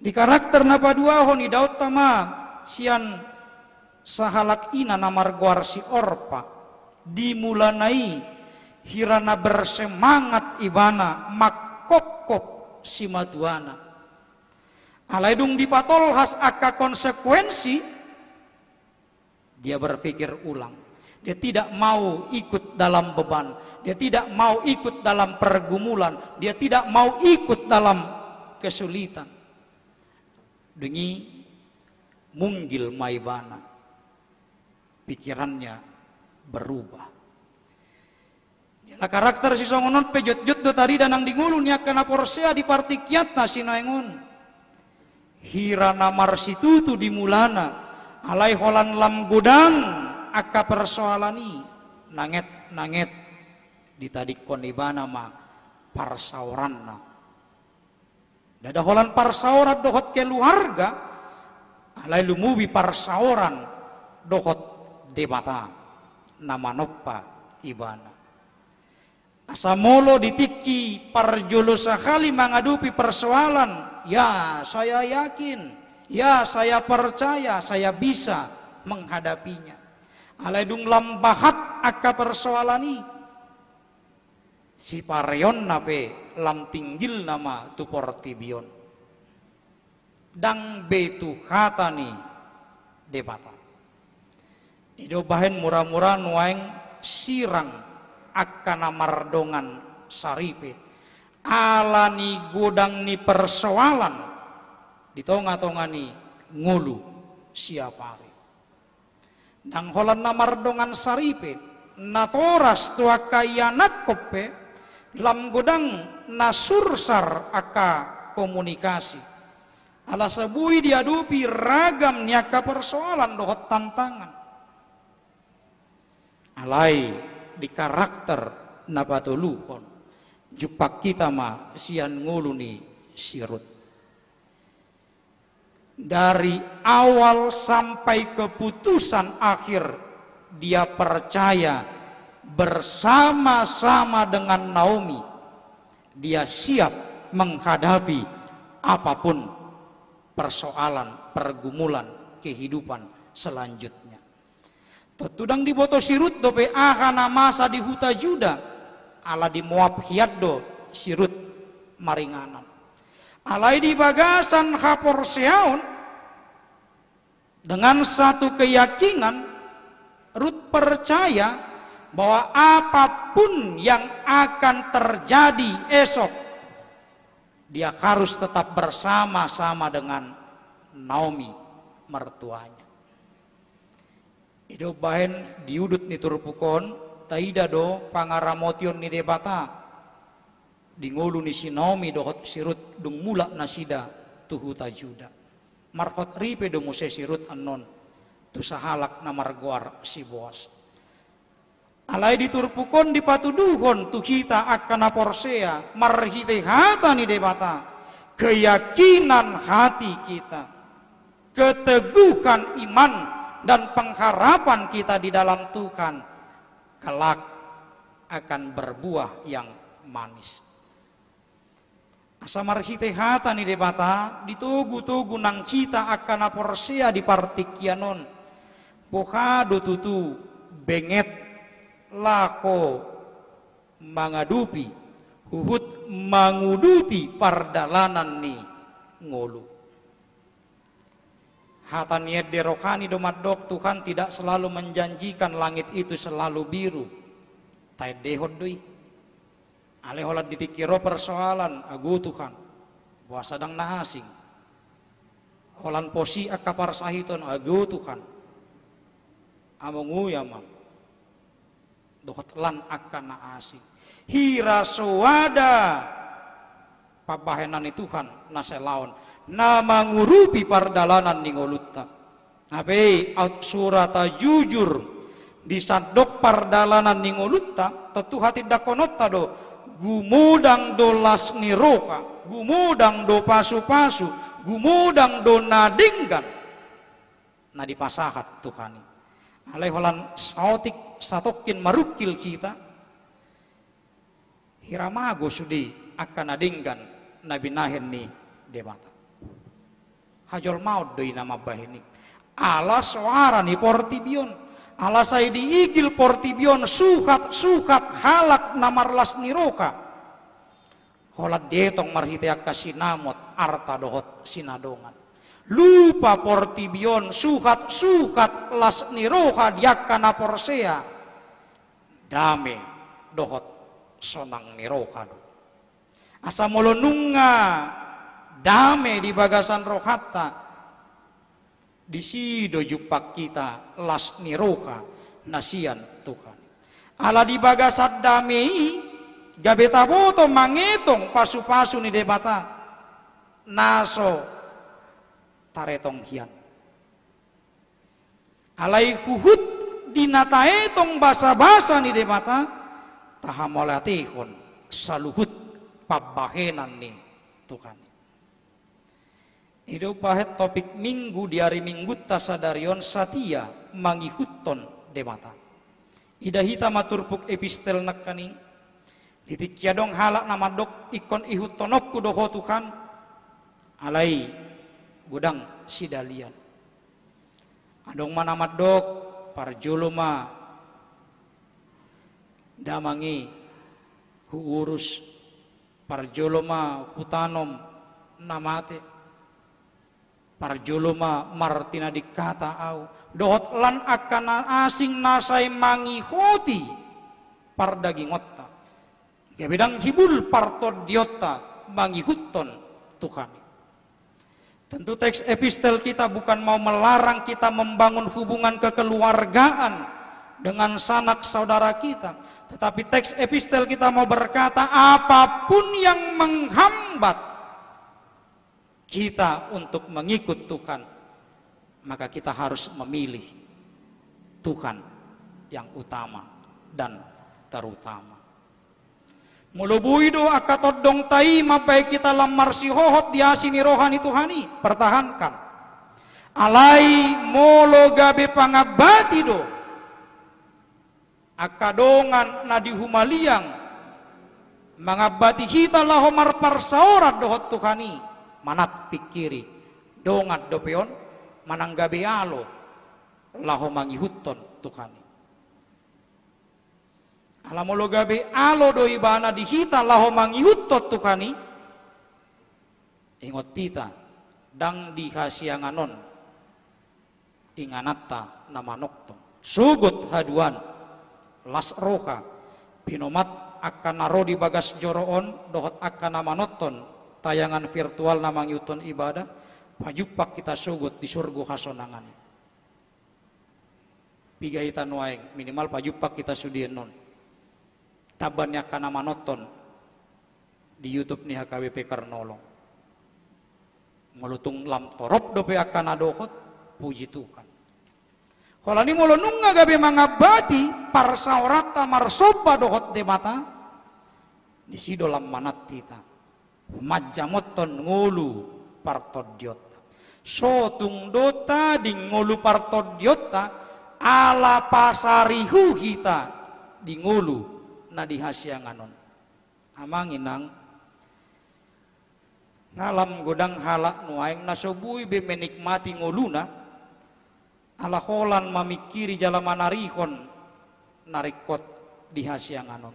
Di karakter napaduahon ni Daud tama sian sahalak ina namarguar si Orpa dimulanai hirana bersemangat ibana makokop si maduana. Alaidung dipatolhas aka konsekuensi, dia berpikir ulang. Dia tidak mau ikut dalam beban, dia tidak mau ikut dalam pergumulan, dia tidak mau ikut dalam kesulitan. Dengi munggil maibana, pikirannya berubah. Jala karakter si songonon pejut-jut do tari danang dingulun ya kana porsea di partikyatna sinaengon. Hirana marsitutu dimulana alai holan lam gudang aka persoalani nanget ditadikon ibana ma parsauranna. Dada holan parsaurat dohot keluarga alai lumubi parsauran dohot debata nama noppa ibana. Asamolo ditiki parjolo sakali mengadupi persoalan. Ya saya yakin, ya saya percaya, saya bisa menghadapinya. Alaidung lambahat aka persoalani. Si pareon nape lam tinggil nama tuportibion. Dang betu hatani debata. Ido bahen murah-murah nuaing sirang akana mardongan saripe. Alani godang ni persoalan di tonga-tonga ni ngulu siapari. Dang holan na mardongan saripe natoras tua kayanat kope lam godang nasursar aka komunikasi. Ala sabui diadupi ragam niaka persoalan dohot tantangan. Alai di karakter napatuluhon jupak kita ma sian nguluni sirut. Dari awal sampai keputusan akhir dia percaya bersama-sama dengan Naomi dia siap menghadapi apapun persoalan, pergumulan kehidupan selanjutnya. Tetudang di boto sirut dope ahana masa di huta Juda ala di Moab hiaddo sirut maringanan. Alai di bagasan haporseaon dengan satu keyakinan Rut percaya bahwa apapun yang akan terjadi esok dia harus tetap bersama-sama dengan Naomi mertuanya. Ido bahen diudut ni turpukon taida do pangaramotion ni debata di ngulu ni si Naomi dohot sirut dung mula nasida tuhu tajuda marhot ripe do muse sirut anon tu sahalak na margoar si Boas. Alai diturpukon dipatuduhon tu kita akan porsea marhite hata ni debata keyakinan hati kita keteguhan iman dan pengharapan kita di dalam Tuhan, kelak akan berbuah yang manis. Asa marhite hata ni debata ditugu-tugu nang kita akan aporsia di partikianon pokado tutu benget lako mangadupi huhut manguduti pardalanan ni ngolu. Hata niat derokani domadok Tuhan tidak selalu menjanjikan langit itu selalu biru. Tai dehod doi. Ale holat ditikiro persoalan agu Tuhan. Bahwa sadang nahasing. Holan posi akapar sahiton agu Tuhan. Amongu yamam. Dohot lan akan nahasing. Hira suwada pabahenan Tuhan naselaon. Nama ngurupi pardalanan ningolutta. Ape out surata jujur disadok pardalanan ningolutta tetu hati dakonota do gumudang do las niroka gumudang do pasu-pasu gumudang do nadinggan na dipasahat Tuhani alai holan sautik satokin marukil kita hiramago sudi akan nadinggan nabi nahen ni debata hajol maut doi nama bahini ala suara ni portibion ala saya diigil portibion suhat halak namarlas niroka holat detong marhiteak kasinamot arta dohot sinadongan lupa portibion suhat las niroka diakana porsea dame dohot sonang niroka do asa molonunga dame di bagasan rohata di sido jupak kita las niroha nasian Tuhan ala di bagasat damei gabeta boto mangetong pasu-pasu ni debata naso taretong hian alai huhut dinataetong basa-basa ni debata tahamolatihon saluhut pabahenan ni Tuhan. Itu pahet topik minggu di hari minggu tasadarion satia mangihutton demata. Ida hita maturpuk epistel nakkaning ditikyadong halak nama dok ikon ihuttonok kudoho Tuhan alai gudang sidalian. Adong manamat dok parjuluma damangi huurus parjuluma hutanom namate parjuluma martina dikata au dohot lan akan asing nasai mangihoti pardagingotta gebedang hibul partodiota mangihutton Tuhan. Tentu teks epistel kita bukan mau melarang kita membangun hubungan kekeluargaan dengan sanak saudara kita, tetapi teks epistel kita mau berkata apapun yang menghambat kita untuk mengikut Tuhan, maka kita harus memilih Tuhan yang utama dan terutama. Mulubui do akatodong tai mapai kita lamar si hohot diasini rohani Tuhani, pertahankan. Alai molo gabe pangabati do akadongan nadi humaliang mangabati kita lahomar parsaorat dohot Tuhani. Manat pikiri dongat dopeon mananggabe alo laho mangihutton Tuhani. Alamolo gabe alo do ibana dihita laho mangihutton Tuhani. Ingot tita dang dihasianganon inganatta namanokton sugut haduan las roha pinomat akan naro di bagas joroon dohot akan namanotton tayangan virtual namang yuton ibadah pajupak kita sugut di surga hasonangan pigaitan waeng minimal pajupak kita sudienon tabannya kana manoton di YouTube nih HKWP Karnolong melutung lam torop dope akan adohot puji Tuhan kalau ini mulu nunga gabe mangabati parsaorata marsoba dohot demata di sidolam manat kita Majamoton ngulu partodiota sotung dota di ngulu partodiota ala pasarihu kita di ngulu na dihasyanganon. Amanginang ngalam godang halak nuaing nasobui be menikmati nguluna ala holan mamikiri jala manarikon narikot dihasyanganon.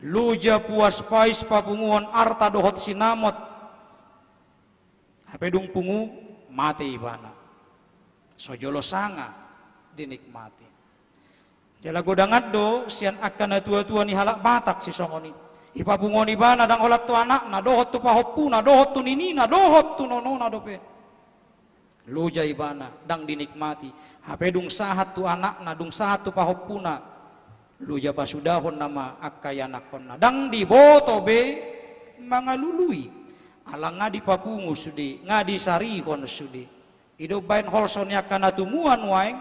Luja puas pais papunguan arta dohot sinamot hapedung pungu mati ibana sojolo sanga dinikmati jala godangat do sian akan tua-tua ni halak batak si songoni ipapungon ibana dang olat tu anak na dohot tu pahoppu na dohot tu nini na dohot tu nono na dope luja ibana dang dinikmati hapedung sahat tu anak na dung sahat tu pahoppu na luja pasudahon nama akayanakon na dang diboto be mangalului alang ngadi papungu sudi ngadi sarihon sudi hidup bain holson yakana tumuan waeng.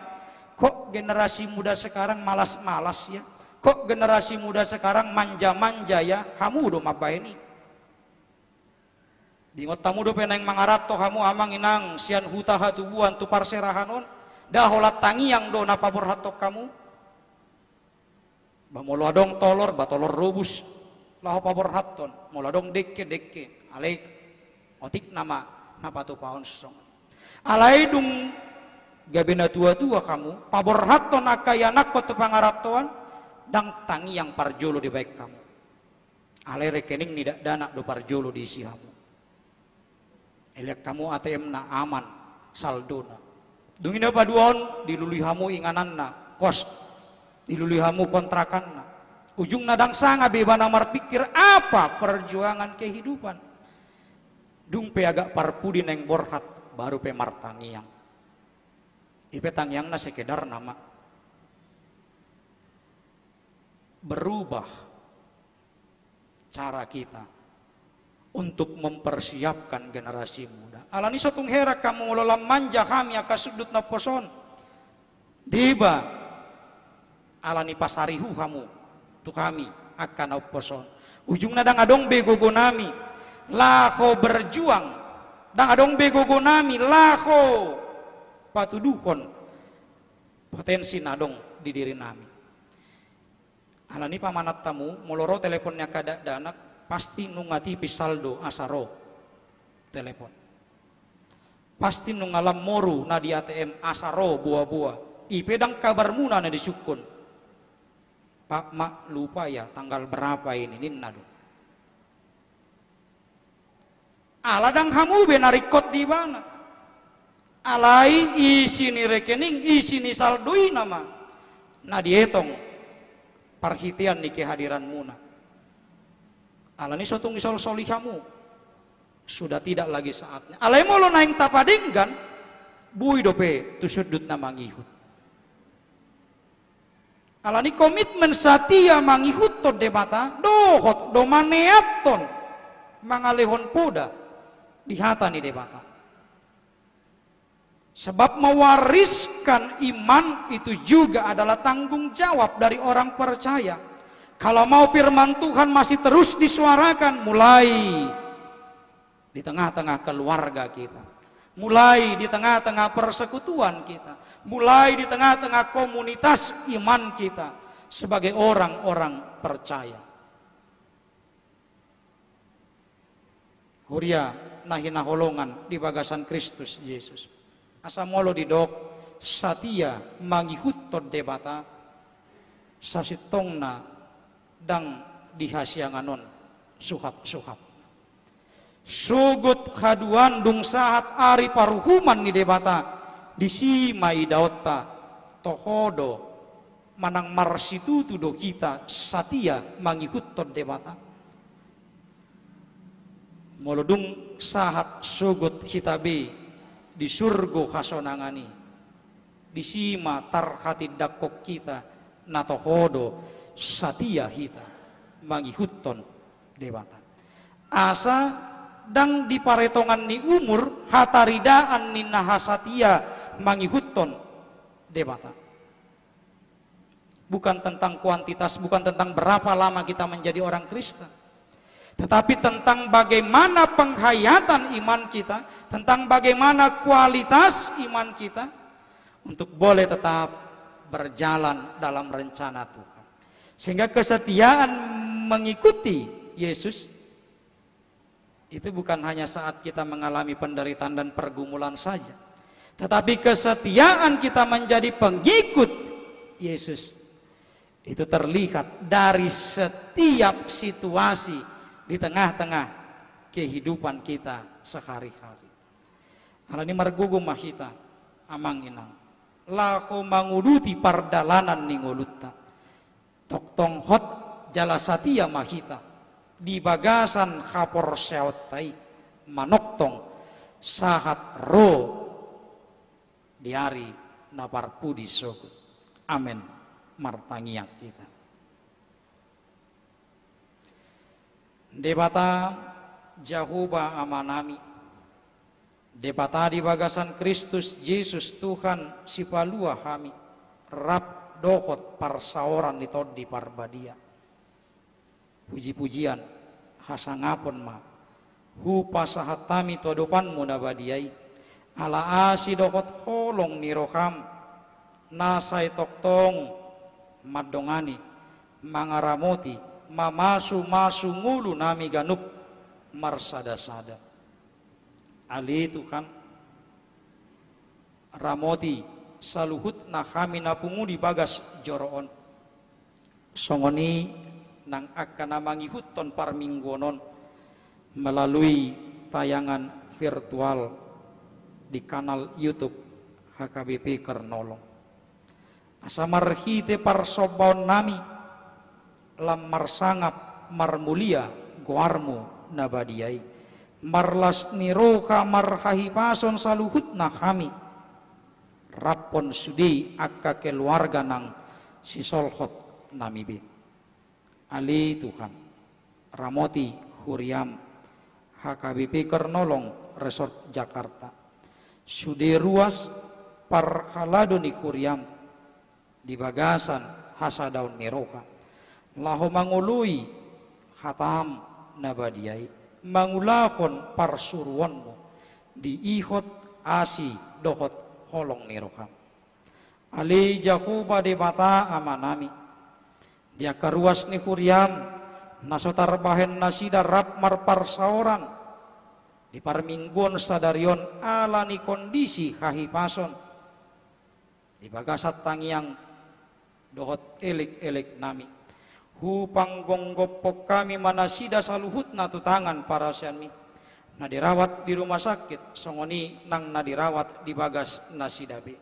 Kok generasi muda sekarang malas-malas ya, kok generasi muda sekarang manja-manja ya, hamu do mabaini di ngotamu do peneng mangarato hamu amang inang sian huta hatubuan tu parserahanon dah holat tangiang do napa berhatok kamu bamolo adong tolor batolor robus laho paborhaton moladong dekke alaik otik nama napa tu paon song alai dung gabina tua-tua kamu paborhaton akayanak tu pangaratoan dang tangi yang parjolo di baik kamu alai rekening tidak dana do parjolo di isi kamu elek kamu ATM na aman saldona dungina paduon dilului hamu inganan na kos dilului hamu kontrakan na ujung nadang sanga bebana marpikir apa perjuangan kehidupan dung pe agak parpudi neng borhat baru pe martangiang ipe tangiangna sekedar nama berubah cara kita untuk mempersiapkan generasi muda. Alani sotung herak kamu ngololam manja kami aka sudut na poson diba alani pasarihu kamu tu kami akan poson ujung nadang adong begogo nami lako berjuang dang adong begogo nami lako patuduhon potensi nadong di diri nami alani pamanat tamu moloro teleponnya kada danak pasti nungati pisaldo asaro telepon pasti nungalam moru na di ATM asaro buah-buah ipedang kabar muna na disukun pak mak lupa ya tanggal berapa ini nado aladang hamu benarikot di mana alai isi ni rekening isi ni saldui nama na dietong parhitian ni kehadiran muna alani sotung isol soli kamu sudah tidak lagi saatnya alai molo naing tapadinggan bui dope tu sudut na mangihut alani komitmen satia mangihut to debata dohot do maneaton mangalehon poda dihata ni debata sebab mewariskan iman itu juga adalah tanggung jawab dari orang percaya. Kalau mau firman Tuhan masih terus disuarakan mulai di tengah-tengah keluarga kita, mulai di tengah-tengah persekutuan kita, mulai di tengah-tengah komunitas iman kita sebagai orang-orang percaya. Huria nahina holongan di bagasan Kristus Yesus. Asamolo didok satia mangihut tod debata sasitongna dang dihasyanganon suhap sugut haduan dung sahat ari paruhuman ni debata disimai daota tohodo manang marsitutu do kita satia mangihut tod debata molodung sahat sugut hitabe di surgo hasonangani disima tarhati dakok kita natohodo satia hita mangihutton debata asa dang di paretongan ni umur hataridaan ni nahasatia mangihutton debata bukan tentang kuantitas bukan tentang berapa lama kita menjadi orang Kristen tetapi tentang bagaimana penghayatan iman kita, tentang bagaimana kualitas iman kita untuk boleh tetap berjalan dalam rencana Tuhan. Sehingga kesetiaan mengikuti Yesus itu bukan hanya saat kita mengalami penderitaan dan pergumulan saja, tetapi kesetiaan kita menjadi pengikut Yesus itu terlihat dari setiap situasi di tengah-tengah kehidupan kita sehari-hari. Hal ini margugum mahita amang inang lako manguduti pardalanan ningolutta toktong hot jala satia mahita di bagasan kapor seotai manoktong sahat ro di hari naparpudi sogut. Amin. Martangiak kita. Debata Jahuba amanami. Debata di bagasan Kristus Yesus Tuhan sipalua hami. Rap dohot parsaoran itod di parbadia. Puji-pujian hasangapon ma. Hu pasahatami todopanmu nabadiai. Ala asi dohot holong niroham. Nasai toktong madongani mangaramoti mamasu-masu ngulu nami ganup marsada-sada. Ali Tuhan ramoti saluhut na kami napungu di bagas joroon. Songoni nang akan namangihut ton parminggonon melalui tayangan virtual di kanal YouTube HKBP Kernolong. Asamarhite parsobaon nami lam marsangap marmulia guarmu nabadiai marlas niroka marhahipason saluhut na kami rapon sudi akka keluarga nang sisolhot namibe. Ali Tuhan ramoti huriam HKBP Kernolong Resort Jakarta sudi ruas parhaladoni huriam di bagasan hasadaun niroka laho mangului hatam nabadiai mangulakon parsuruanmu di ihot asi dohot holong niroka. Ali Jakuba de bata amanami dia karuas ni kuriam nasotar bahen nasida rap marparsaoran di parminggon sadarion ala ni kondisi hahipason di bagasat tangiang dohot elik-elik nami hu panggonggopok kami manasida saluhut na tutangan para sianmi na dirawat di rumah sakit songoni nang na dirawat di bagas nasidabe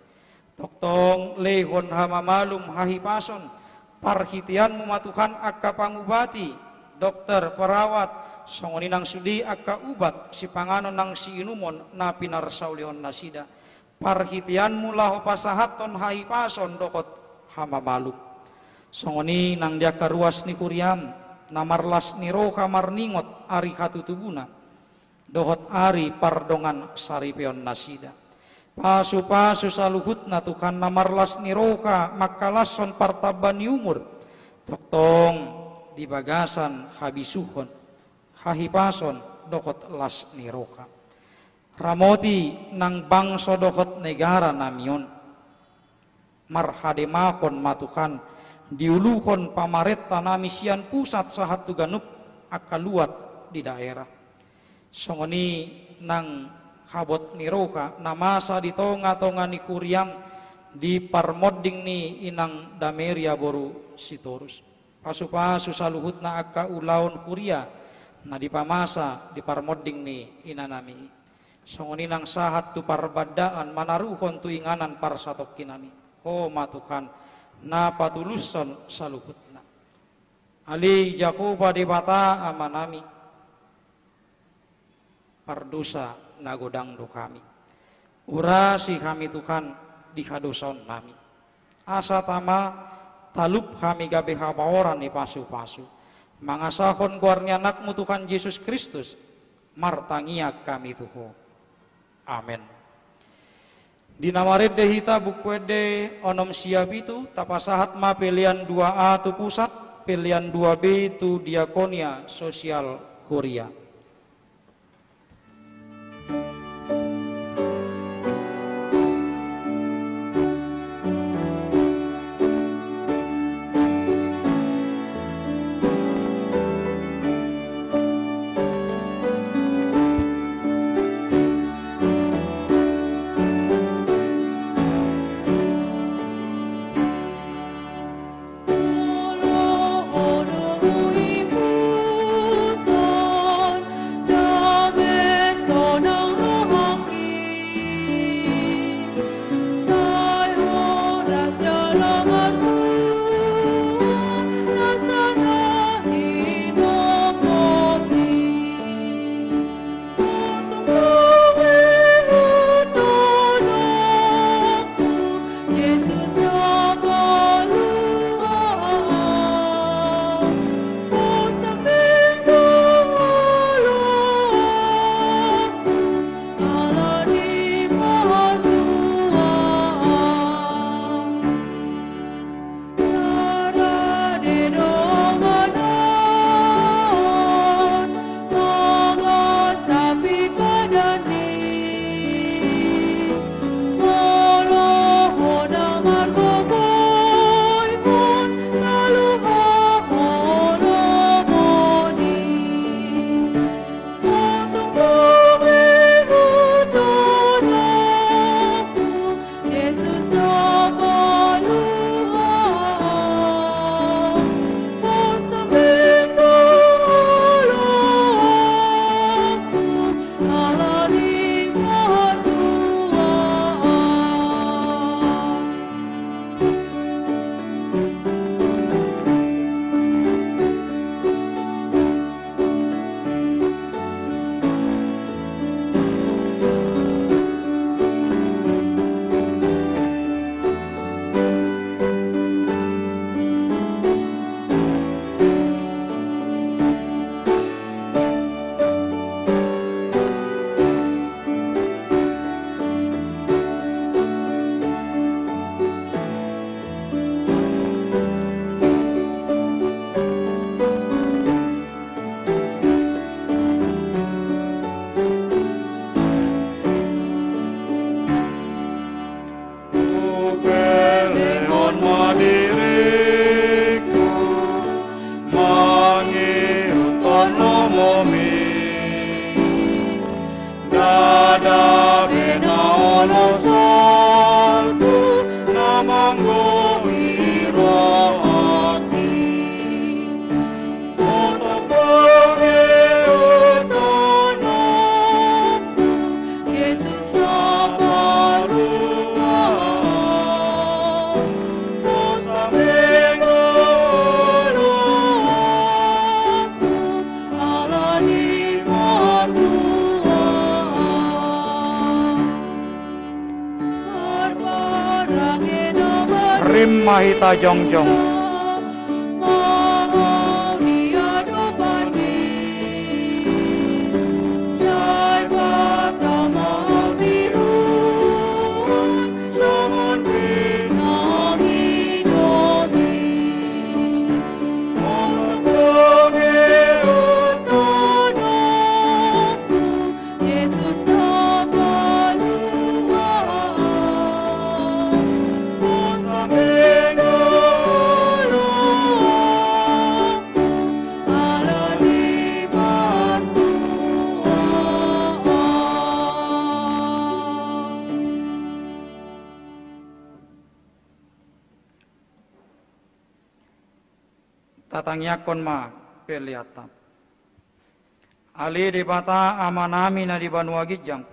toktong lehon hamamalum hahipason parhitianmu matuhan akka pangubati dokter perawat songoni nang sudi akka ubat si panganon nang si inumon na pinarsaulion nasida parhitianmu laho pasahaton hahipason dokot hama malu songoni nang dia karuas ni kuriam namarlas ni roha marningot ari hatutubuna dohot ari pardongan saripeon nasida pasu-pasu saluhut na Tuhan namarlas ni roha makalason partabani umur toktong di bagasan habisuhon hahipason dohot las ni roha ramoti nang bangso dohot negara namion marhademakon matukan diuluhon pamaretta namisian pusat sahat tuganup akaluat di daerah songoni nang habot niroka namasa di tonga-tonga ni kuriam di parmodding ni inang dameria boru sitorus pasu-pasu saluhut na akka ulaon kuria na di pamasa di parmodding ni inanami songoni nang sahat tu parbadaan manaruhon tu inganan parsatok kinani oh matukan na patuluson saluhutna. Ali Jakuba di bata amanami pardusa nagodang do kami urasi kami Tuhan di hadoson nami asa tama talup kami gabe habaoran ni pasu-pasu mangasahon guarnya anakmu Tuhan Yesus Kristus martangiak kami Tuhan. Amin. Di namaret dehita bukwede onom siap itu tapasahat ma pilihan 2A tu pusat pilihan 2B tu diakonia sosial Huria. Rim Mahita Jongjong. Tatangyakon ma peliatam. Ali di bata amanami na di banua gijang.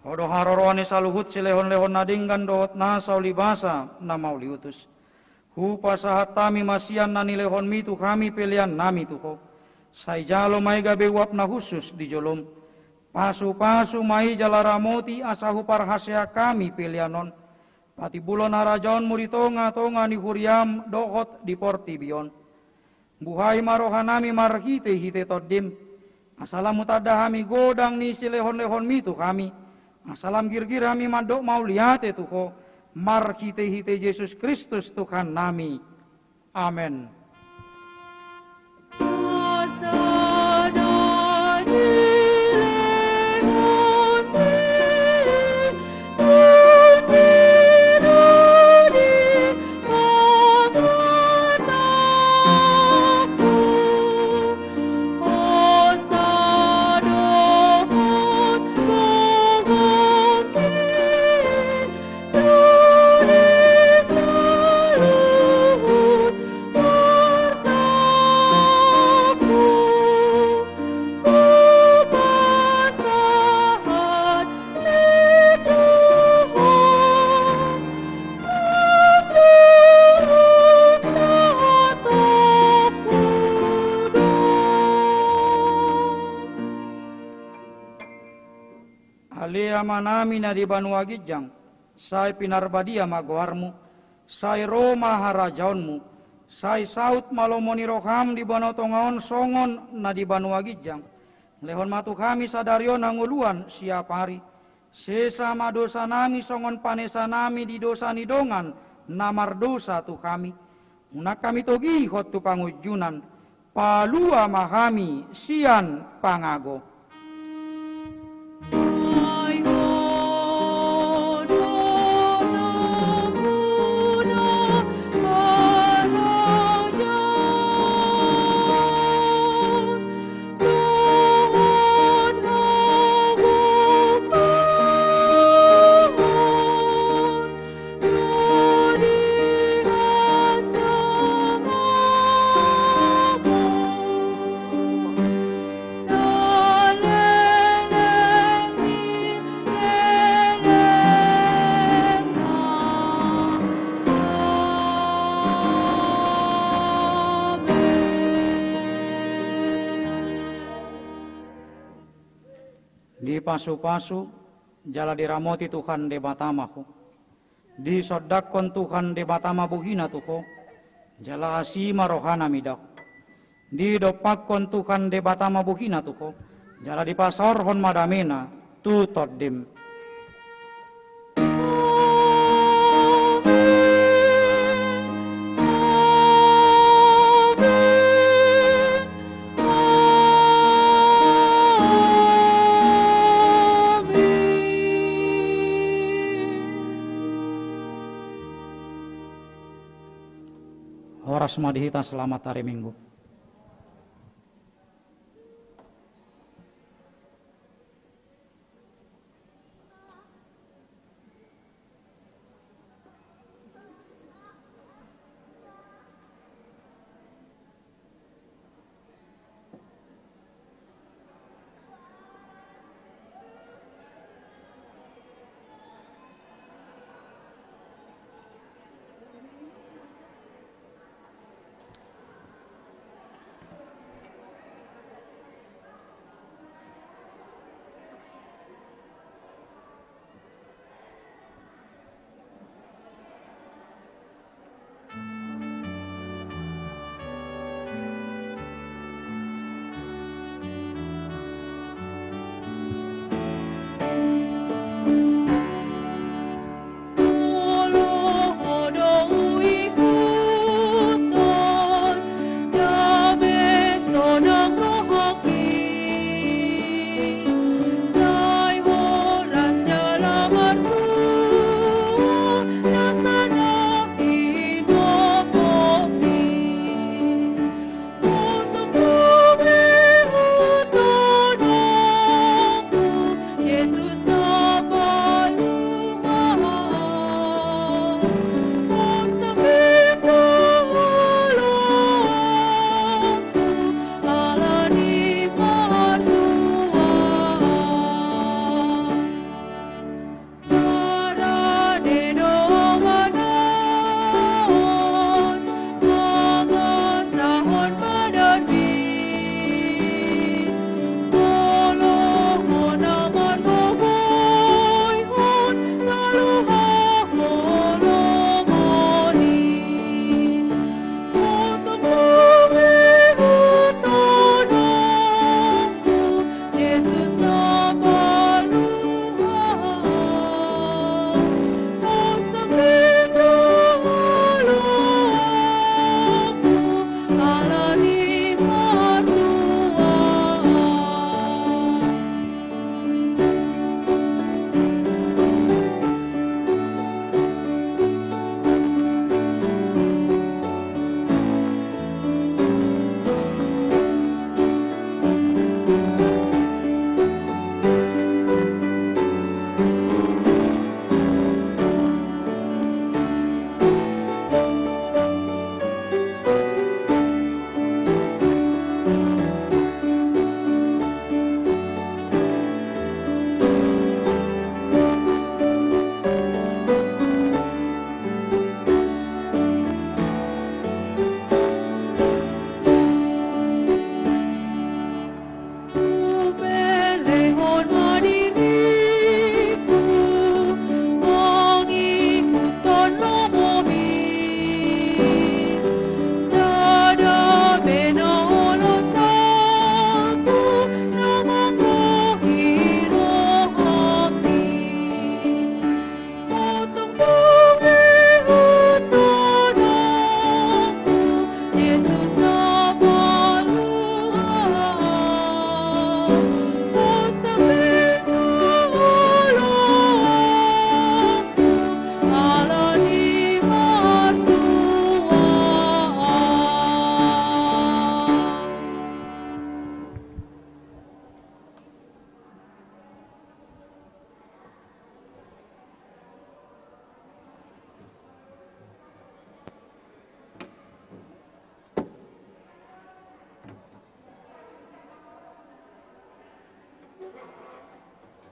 Odo harorone saluhut silehon-lehon nadinggan dohot na saulibasa na mauliutus. Hupa sahatami masian na nilehon mitu kami pelian nami tuko. Sai jalo mai gabe wap na khusus di jolom. Pasu-pasu mai jalaramoti asahu parhasya kami pelianon. Pati bulon arajon muritonga-tonga ni huriam dohot di porti bion. Buhay marohanami marhite-hite todim. Asalam mutadahami godang ni silehon-lehon mitu kami. Asalam girgir kami mandok mau liate tuko. Marhite-hite Yesus Kristus Tuhan nami. Amin. manami na di Banua Gijang, sai pinarbadia magoarmu, sai Roma harajaonmu, sai saut malomoni roham di Banua Tongaon songon na di Banua Gijang, lehon matu kami sadarion nanguluan siap hari, sesama dosa nami songon panesa nami di dosa nidongan, namar dosa tu kami, unak kami togi hot tu pangujunan, palua mahami sian pangago. Di pasu-pasu jala diramoti Tuhan de batamaku, di sodakon Tuhan de batama buhina tuko, jala asima rohana midak, di dopakon Tuhan de batama buhina tuko, jala di pasorhon madamena tu toddim. Horas madihita selamat hari Minggu.